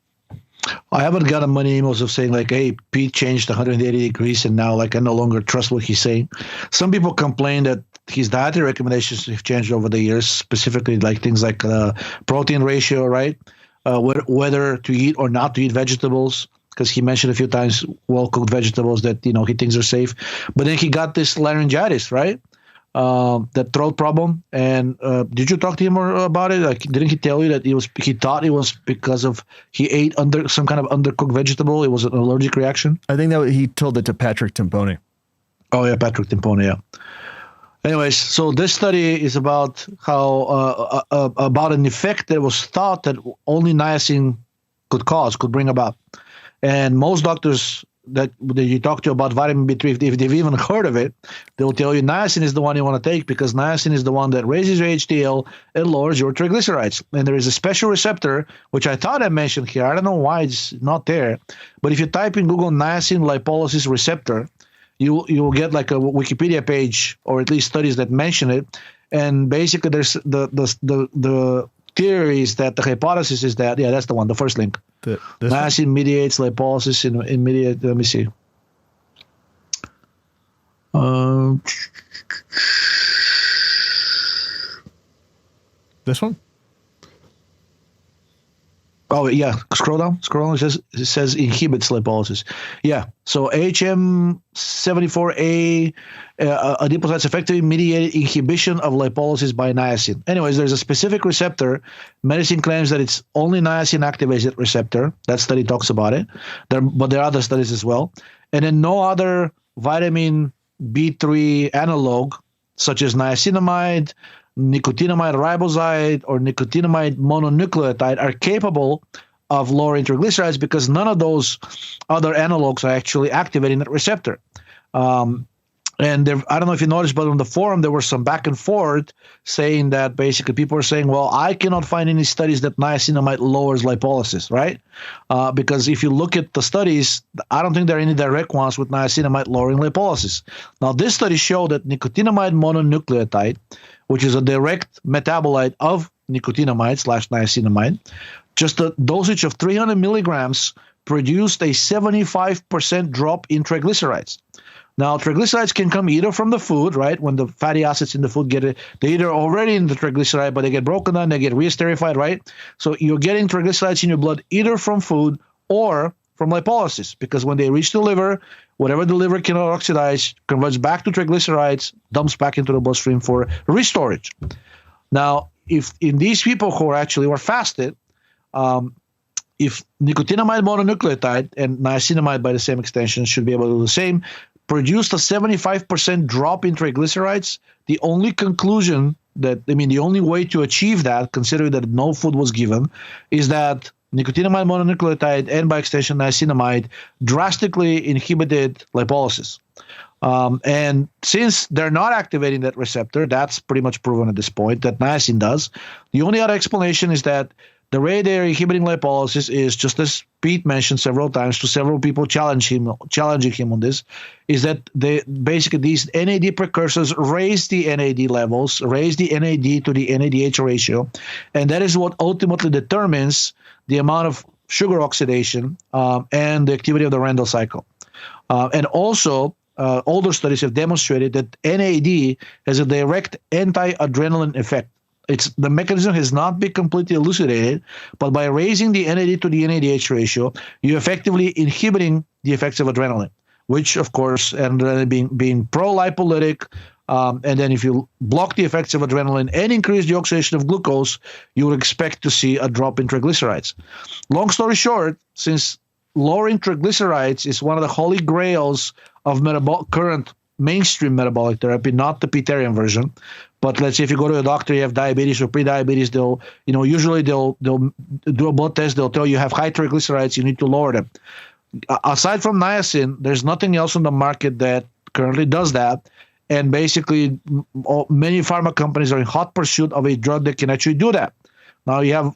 Speaker 2: I haven't gotten many emails of saying like, hey, Pete changed 180 degrees and now like I no longer trust what he's saying. Some people complain that his dietary recommendations have changed over the years, specifically like things like protein ratio, right? Whether to eat or not to eat vegetables, because he mentioned a few times well-cooked vegetables that, he thinks are safe. But then he got this laryngitis, right? That throat problem. And did you talk to him about it? Like, didn't he tell you that he thought it was because of he ate some kind of undercooked vegetable? It was an allergic reaction?
Speaker 1: I think that he told it to Patrick Timpone.
Speaker 2: Oh, yeah, Patrick Timpone, yeah. Anyways, so this study is about how about an effect that was thought that only niacin could bring about. And most doctors that you talk to about vitamin B3, if they've even heard of it, they'll tell you niacin is the one you want to take because niacin is the one that raises your HDL and lowers your triglycerides. And there is a special receptor, which I thought I mentioned here. I don't know why it's not there. But if you type in Google niacin lipolysis receptor, you will get like a Wikipedia page, or at least studies that mention it. And basically there's the theory is that the hypothesis is that, that's the one, the first link. Niacin mediates lipolysis in mediate. Let me see.
Speaker 1: This one?
Speaker 2: Oh, yeah. Scroll down. It says inhibits lipolysis. Yeah. So HM74A adipocytes effectively mediated inhibition of lipolysis by niacin. Anyways, there's a specific receptor. Medicine claims that it's only niacin activated receptor. That study talks about it. But there are other studies as well. And then no other vitamin B3 analog, such as niacinamide, nicotinamide riboside, or nicotinamide mononucleotide, are capable of lowering triglycerides because none of those other analogs are actually activating that receptor. And And I don't know if you noticed, but on the forum, there was some back and forth saying that basically people are saying, well, I cannot find any studies that niacinamide lowers lipolysis, right? Because if you look at the studies, I don't think there are any direct ones with niacinamide lowering lipolysis. Now, this study showed that nicotinamide mononucleotide, which is a direct metabolite of nicotinamide / niacinamide, just a dosage of 300 milligrams produced a 75% drop in triglycerides. Now, triglycerides can come either from the food, right? When the fatty acids in the food they're either already in the triglyceride, but they get broken down, they get re-esterified, right? So you're getting triglycerides in your blood either from food or from lipolysis, because when they reach the liver, whatever the liver cannot oxidize converts back to triglycerides, dumps back into the bloodstream for restorage. Now, if in these people who were fasted, if nicotinamide mononucleotide and niacinamide by the same extension should be able to do the same, produced a 75% drop in triglycerides, the only way to achieve that, considering that no food was given, is that nicotinamide mononucleotide and by extension niacinamide drastically inhibited lipolysis. And since they're not activating that receptor, that's pretty much proven at this point that niacin does. The only other explanation is that the way they're inhibiting lipolysis is, just as Pete mentioned several times to several people challenging him on this, is that these NAD precursors raise the NAD levels, raise the NAD to the NADH ratio, and that is what ultimately determines the amount of sugar oxidation and the activity of the Randle cycle. And also, older studies have demonstrated that NAD has a direct anti-adrenaline effect. The mechanism has not been completely elucidated, but by raising the NAD to the NADH ratio, you're effectively inhibiting the effects of adrenaline, which, of course, and being pro-lipolytic, and then if you block the effects of adrenaline and increase the oxidation of glucose, you would expect to see a drop in triglycerides. Long story short, since lowering triglycerides is one of the holy grails of current mainstream metabolic therapy, not the Petarian version. But let's say if you go to a doctor, you have diabetes or pre-diabetes, they'll do a blood test. They'll tell you have high triglycerides. You need to lower them. Aside from niacin, there's nothing else on the market that currently does that. And basically, many pharma companies are in hot pursuit of a drug that can actually do that. Now you have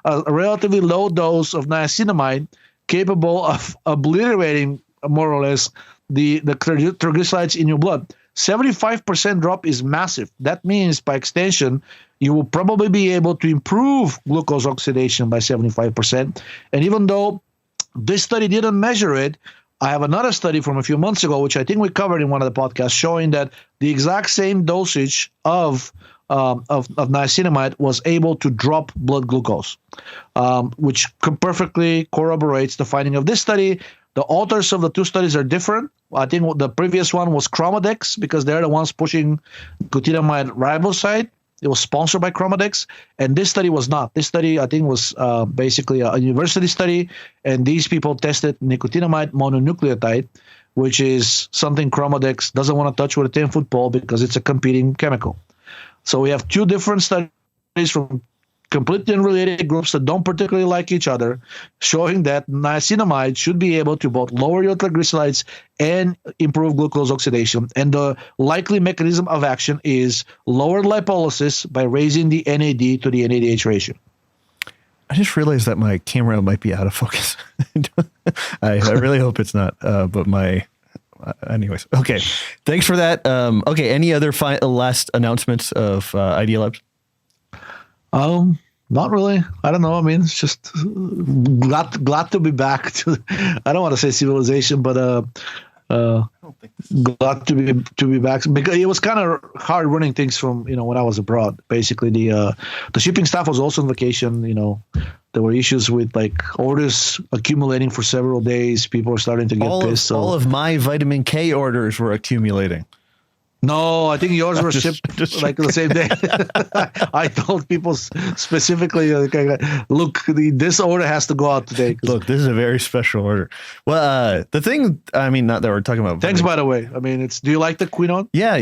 Speaker 2: a relatively low dose of niacinamide capable of obliterating more or less the triglycerides in your blood. 75% drop is massive. That means, by extension, you will probably be able to improve glucose oxidation by 75%. And even though this study didn't measure it, I have another study from a few months ago, which I think we covered in one of the podcasts, showing that the exact same dosage of niacinamide was able to drop blood glucose, which perfectly corroborates the finding of this study. The authors of the two studies are different. I think the previous one was Chromadex, because they're the ones pushing nicotinamide riboside. It was sponsored by Chromadex, and this study was not. This study, I think, was basically a university study, and these people tested nicotinamide mononucleotide, which is something Chromadex doesn't want to touch with a 10-foot pole because it's a competing chemical. So we have two different studies from completely unrelated groups that don't particularly like each other, showing that niacinamide should be able to both lower your triglycerides and improve glucose oxidation. And the likely mechanism of action is lower lipolysis by raising the NAD to the NADH ratio.
Speaker 1: I just realized that my camera might be out of focus. I really hope it's not, but anyways. Okay. Thanks for that. Okay. Any other last announcements of Idealabs?
Speaker 2: Not really. I don't know. I mean, it's just glad to be back to, I don't want to say civilization, but glad to be back, because it was kind of hard running things from, when I was abroad. Basically, the shipping staff was also on vacation. There were issues with orders accumulating for several days. People were starting to get pissed.
Speaker 1: All of my vitamin K orders were accumulating.
Speaker 2: No, I think yours were shipped the same day. I told people specifically, look, this order has to go out today.
Speaker 1: Look, this is a very special order. Well, the thing, not that we're talking about.
Speaker 2: Thanks, by the way. Do you like the quinone?
Speaker 1: Yeah.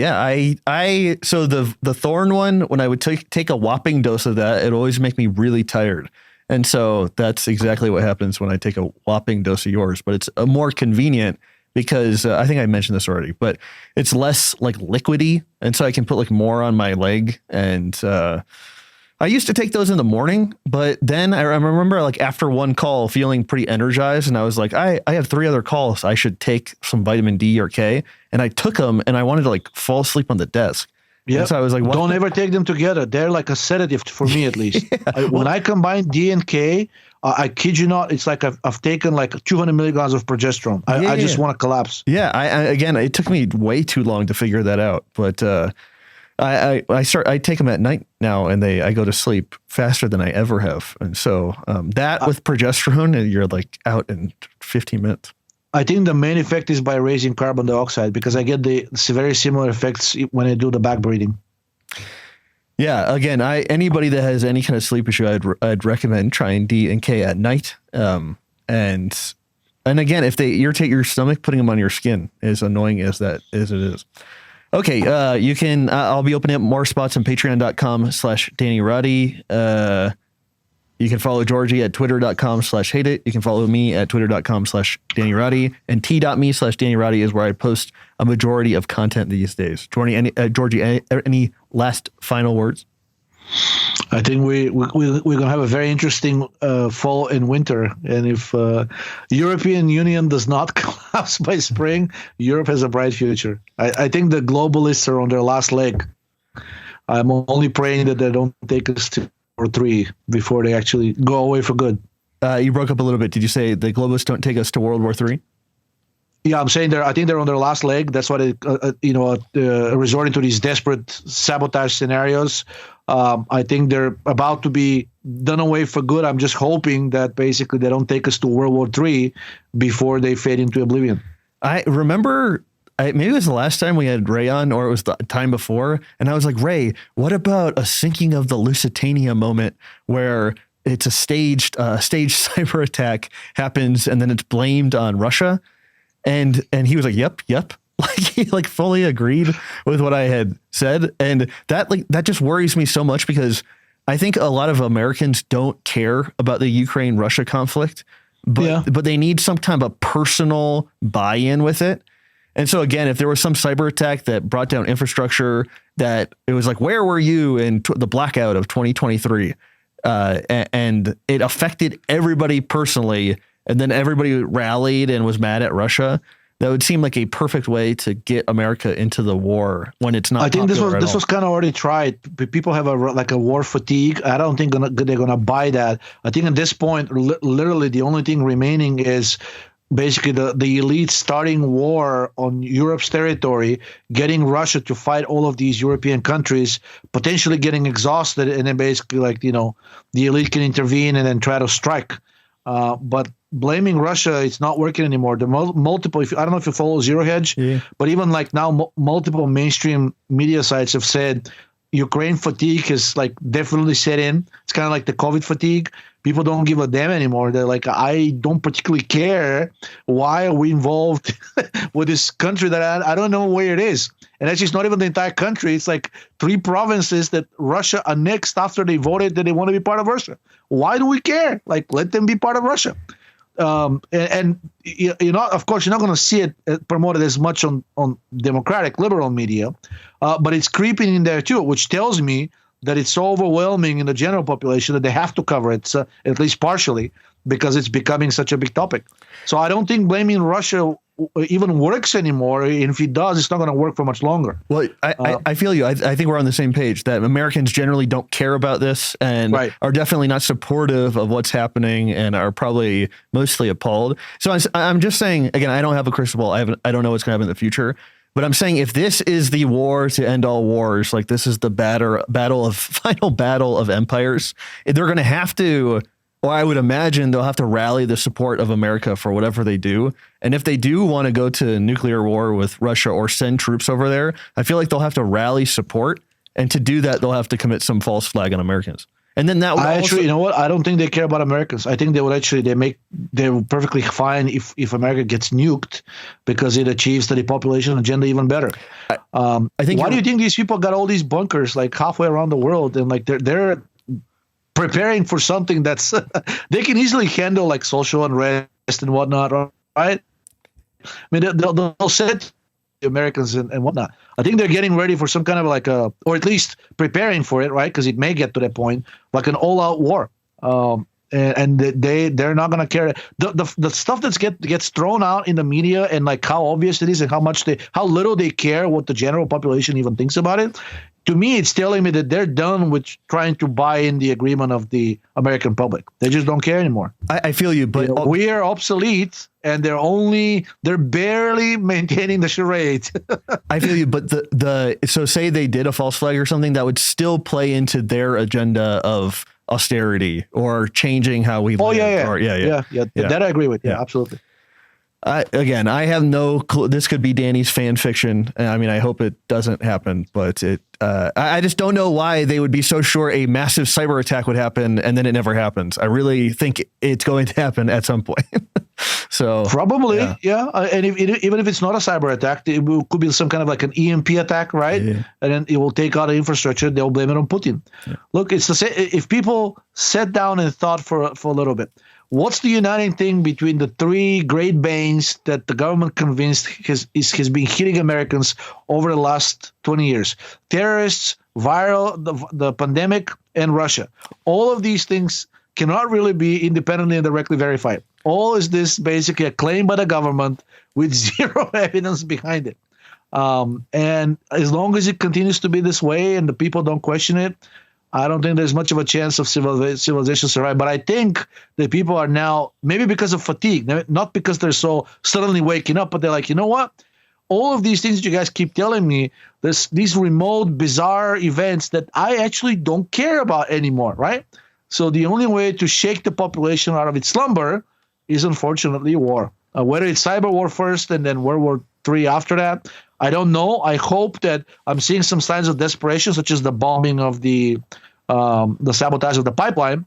Speaker 1: So the Thorn one, when I would take a whopping dose of that, it always make me really tired. And so that's exactly what happens when I take a whopping dose of yours, but it's more convenient because I think I mentioned this already, but it's less like liquidy. And so I can put like more on my leg. And I used to take those in the morning, but then I remember like after one call feeling pretty energized, and I was like, I have 3 other calls. I should take some vitamin D or K. And I took them and I wanted to like fall asleep on the desk.
Speaker 2: Yeah.
Speaker 1: So I was like,
Speaker 2: don't ever take them together. They're like a sedative for me, at least. When I combine D and K, I kid you not, it's like I've taken like 200 milligrams of progesterone. I just want to collapse.
Speaker 1: Yeah. Again, it took me way too long to figure that out, but I take them at night now, and I go to sleep faster than I ever have. And so with progesterone, you're like out in 15 minutes.
Speaker 2: I think the main effect is by raising carbon dioxide, because I get the very similar effects when I do the back breathing.
Speaker 1: Yeah. Again, anybody that has any kind of sleep issue, I'd recommend trying D and K at night. And again, if they irritate your stomach, putting them on your skin, as annoying as it is. Okay. You can, I'll be opening up more spots on patreon.com/Danny Roddy. You can follow Georgi at twitter.com/hate it. You can follow me at twitter.com/Danny Roddy, and t.me/Danny Roddy is where I post a majority of content these days. Georgi, any last final words?
Speaker 2: I think we're going to have a very interesting fall and winter. And if European Union does not collapse by spring, Europe has a bright future. I think the globalists are on their last leg. I'm only praying that they don't take us to or 3 before they actually go away for good.
Speaker 1: You broke up a little bit. Did you say the globalists don't take us to World War III?
Speaker 2: Yeah, I'm saying I think they're on their last leg. That's why they, resorting to these desperate sabotage scenarios. I think they're about to be done away for good. I'm just hoping that basically they don't take us to World War III before they fade into oblivion.
Speaker 1: I remember. Maybe it was the last time we had Ray on, or it was the time before. And I was like, Ray, what about a sinking of the Lusitania moment where it's a staged cyber attack happens and then it's blamed on Russia? And he was like, yep. Like he like fully agreed with what I had said. And that just worries me so much, because I think a lot of Americans don't care about the Ukraine-Russia conflict, but they need some kind of a personal buy-in with it. And so again, if there was some cyber attack that brought down infrastructure, that it was like, where were you in the blackout of 2023? And it affected everybody personally, and then everybody rallied and was mad at Russia. That would seem like a perfect way to get America into the war when it's not.
Speaker 2: I think this was kind of already tried. People have a war fatigue. I don't think they're gonna buy that. I think at this point, literally the only thing remaining is basically the elite starting war on Europe's territory, getting Russia to fight all of these European countries, potentially getting exhausted, and then basically the elite can intervene and then try to strike. But blaming Russia, it's not working anymore. The multiple, I don't know if you follow Zero Hedge, but even like now multiple mainstream media sites have said Ukraine fatigue has like definitely set in. It's kind of like the COVID fatigue. People don't give a damn anymore. They're like, I don't particularly care. Why are we involved with this country that I don't know where it is? And actually, it's not even the entire country. It's like 3 provinces that Russia annexed after they voted that they want to be part of Russia. Why do we care? Like, let them be part of Russia. And of course, you're not going to see it promoted as much on democratic liberal media, but it's creeping in there too, which tells me that it's so overwhelming in the general population that they have to cover it, at least partially, because it's becoming such a big topic. So I don't think blaming Russia even works anymore. And if it does, it's not going to work for much longer.
Speaker 1: Well, I feel you. I think we're on the same page that Americans generally don't care about this and are definitely not supportive of what's happening and are probably mostly appalled. So I'm just saying, again, I don't have a crystal ball. I don't know what's going to happen in the future. But I'm saying if this is the war to end all wars, like this is the final battle of empires, they're going to have to, or I would imagine they'll have to rally the support of America for whatever they do. And if they do want to go to nuclear war with Russia or send troops over there, I feel like they'll have to rally support. And to do that, they'll have to commit some false flag on Americans. And then that would
Speaker 2: actually, you know what? I don't think they care about Americans. I think they would actually, they're perfectly fine if America gets nuked because it achieves the depopulation agenda even better. I think. Why do you think these people got all these bunkers like halfway around the world and like they're preparing for something that's they can easily handle like social unrest and whatnot, right? I mean, they'll set the Americans and whatnot. I think they're getting ready for some kind of like or at least preparing for it, right? Because it may get to that point, like an all-out war. And they're not gonna care. The stuff that gets thrown out in the media and like how obvious it is and how little they care what the general population even thinks about it. To me, it's telling me that they're done with trying to buy in the agreement of the American public. They just don't care anymore.
Speaker 1: I feel you, but
Speaker 2: we are obsolete, and they're barely maintaining the charade.
Speaker 1: I feel you, but so say they did a false flag or something that would still play into their agenda of austerity or changing how we live.
Speaker 2: Yeah. That I agree with. Yeah, absolutely.
Speaker 1: I have no clue. This could be Danny's fan fiction. I mean, I hope it doesn't happen, but I just don't know why they would be so sure a massive cyber attack would happen and then it never happens. I really think it's going to happen at some point. So
Speaker 2: probably, yeah. And even if it's not a cyber attack, it could be some kind of like an EMP attack, right? Yeah. And then it will take out the infrastructure. They'll blame it on Putin. Yeah. Look, it's the same. If people sat down and thought for a little bit, what's the uniting thing between the three great banes that the government convinced has been hitting Americans over the last 20 years? Terrorists, the pandemic, and Russia. All of these things cannot really be independently and directly verified. All is this basically a claim by the government with zero evidence behind it. And as long as it continues to be this way and the people don't question it, I don't think there's much of a chance of civilization survive. But I think that people are now, maybe because of fatigue, not because they're so suddenly waking up, but they're like, you know what? All of these things that you guys keep telling me, there's these remote, bizarre events that I actually don't care about anymore, right? So the only way to shake the population out of its slumber is unfortunately war. Whether it's cyber war first and then World War III after that, I don't know. I hope that I'm seeing some signs of desperation, such as the bombing of the sabotage of the pipeline.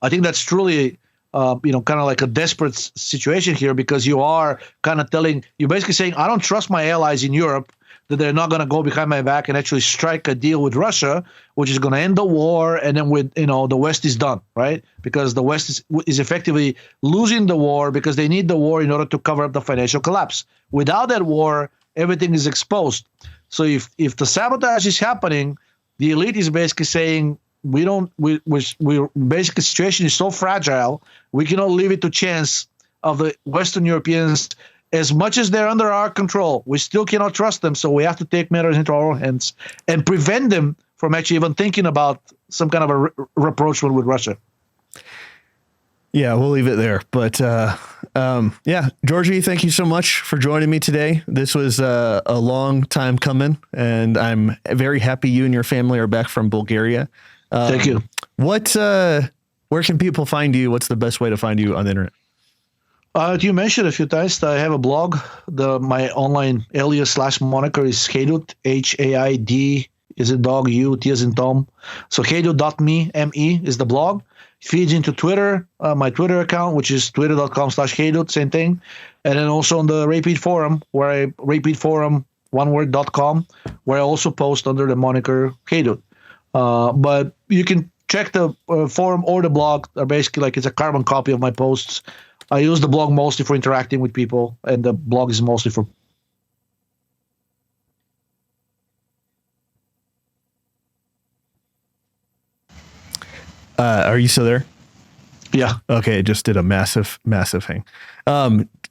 Speaker 2: I think that's truly, kind of like a desperate situation here, because you are kind of you're basically saying, I don't trust my allies in Europe, that they're not going to go behind my back and actually strike a deal with Russia, which is going to end the war, and then the West is done, right? Because the West is effectively losing the war because they need the war in order to cover up the financial collapse. Without that war, everything is exposed. So if the sabotage is happening, the elite is basically saying, we basically situation is so fragile, we cannot leave it to chance of the Western Europeans. As much as they're under our control, we still cannot trust them. So we have to take matters into our own hands and prevent them from actually even thinking about some kind of a rapprochement with Russia.
Speaker 1: Yeah, we'll leave it there. But Georgi, thank you so much for joining me today. This was a long time coming, and I'm very happy you and your family are back from Bulgaria.
Speaker 2: Thank you.
Speaker 1: Where can people find you? What's the best way to find you on the internet?
Speaker 2: You mentioned a few times that I have a blog. My online alias / moniker is Haidut, Haid is in dog, U, T as in Tom. So Haidut.me, M-E is the blog. Feeds into Twitter, my Twitter account, which is twitter.com/Haidut, same thing. And then also on the Repeat Forum, repeatforum.com, where I also post under the moniker Haidut. But you can check the forum or the blog. Are basically like it's a carbon copy of my posts. I use the blog mostly for interacting with people, and the blog is mostly for.
Speaker 1: Are you still there?
Speaker 2: Yeah.
Speaker 1: Okay. It just did a massive hang.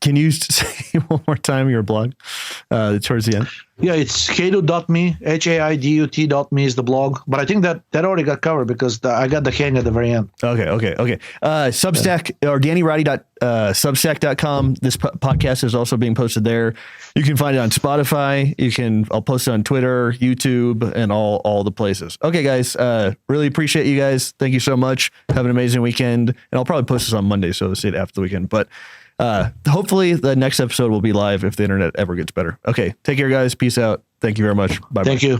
Speaker 1: Can you say one more time your blog towards the end?
Speaker 2: Yeah, it's haidut.me, Haidut.me is the blog. But I think that already got covered because I got the hang at the very end.
Speaker 1: Okay. Substack or DannyRoddy.substack.com. This podcast is also being posted there. You can find it on Spotify. I'll post it on Twitter, YouTube, and all the places. Okay, guys. Really appreciate you guys. Thank you so much. Have an amazing weekend. And I'll probably post this on Monday, so see it after the weekend. But hopefully the next episode will be live if the internet ever gets better. Okay. Take care, guys. Peace out. Thank you very much. Bye.
Speaker 2: Thank you.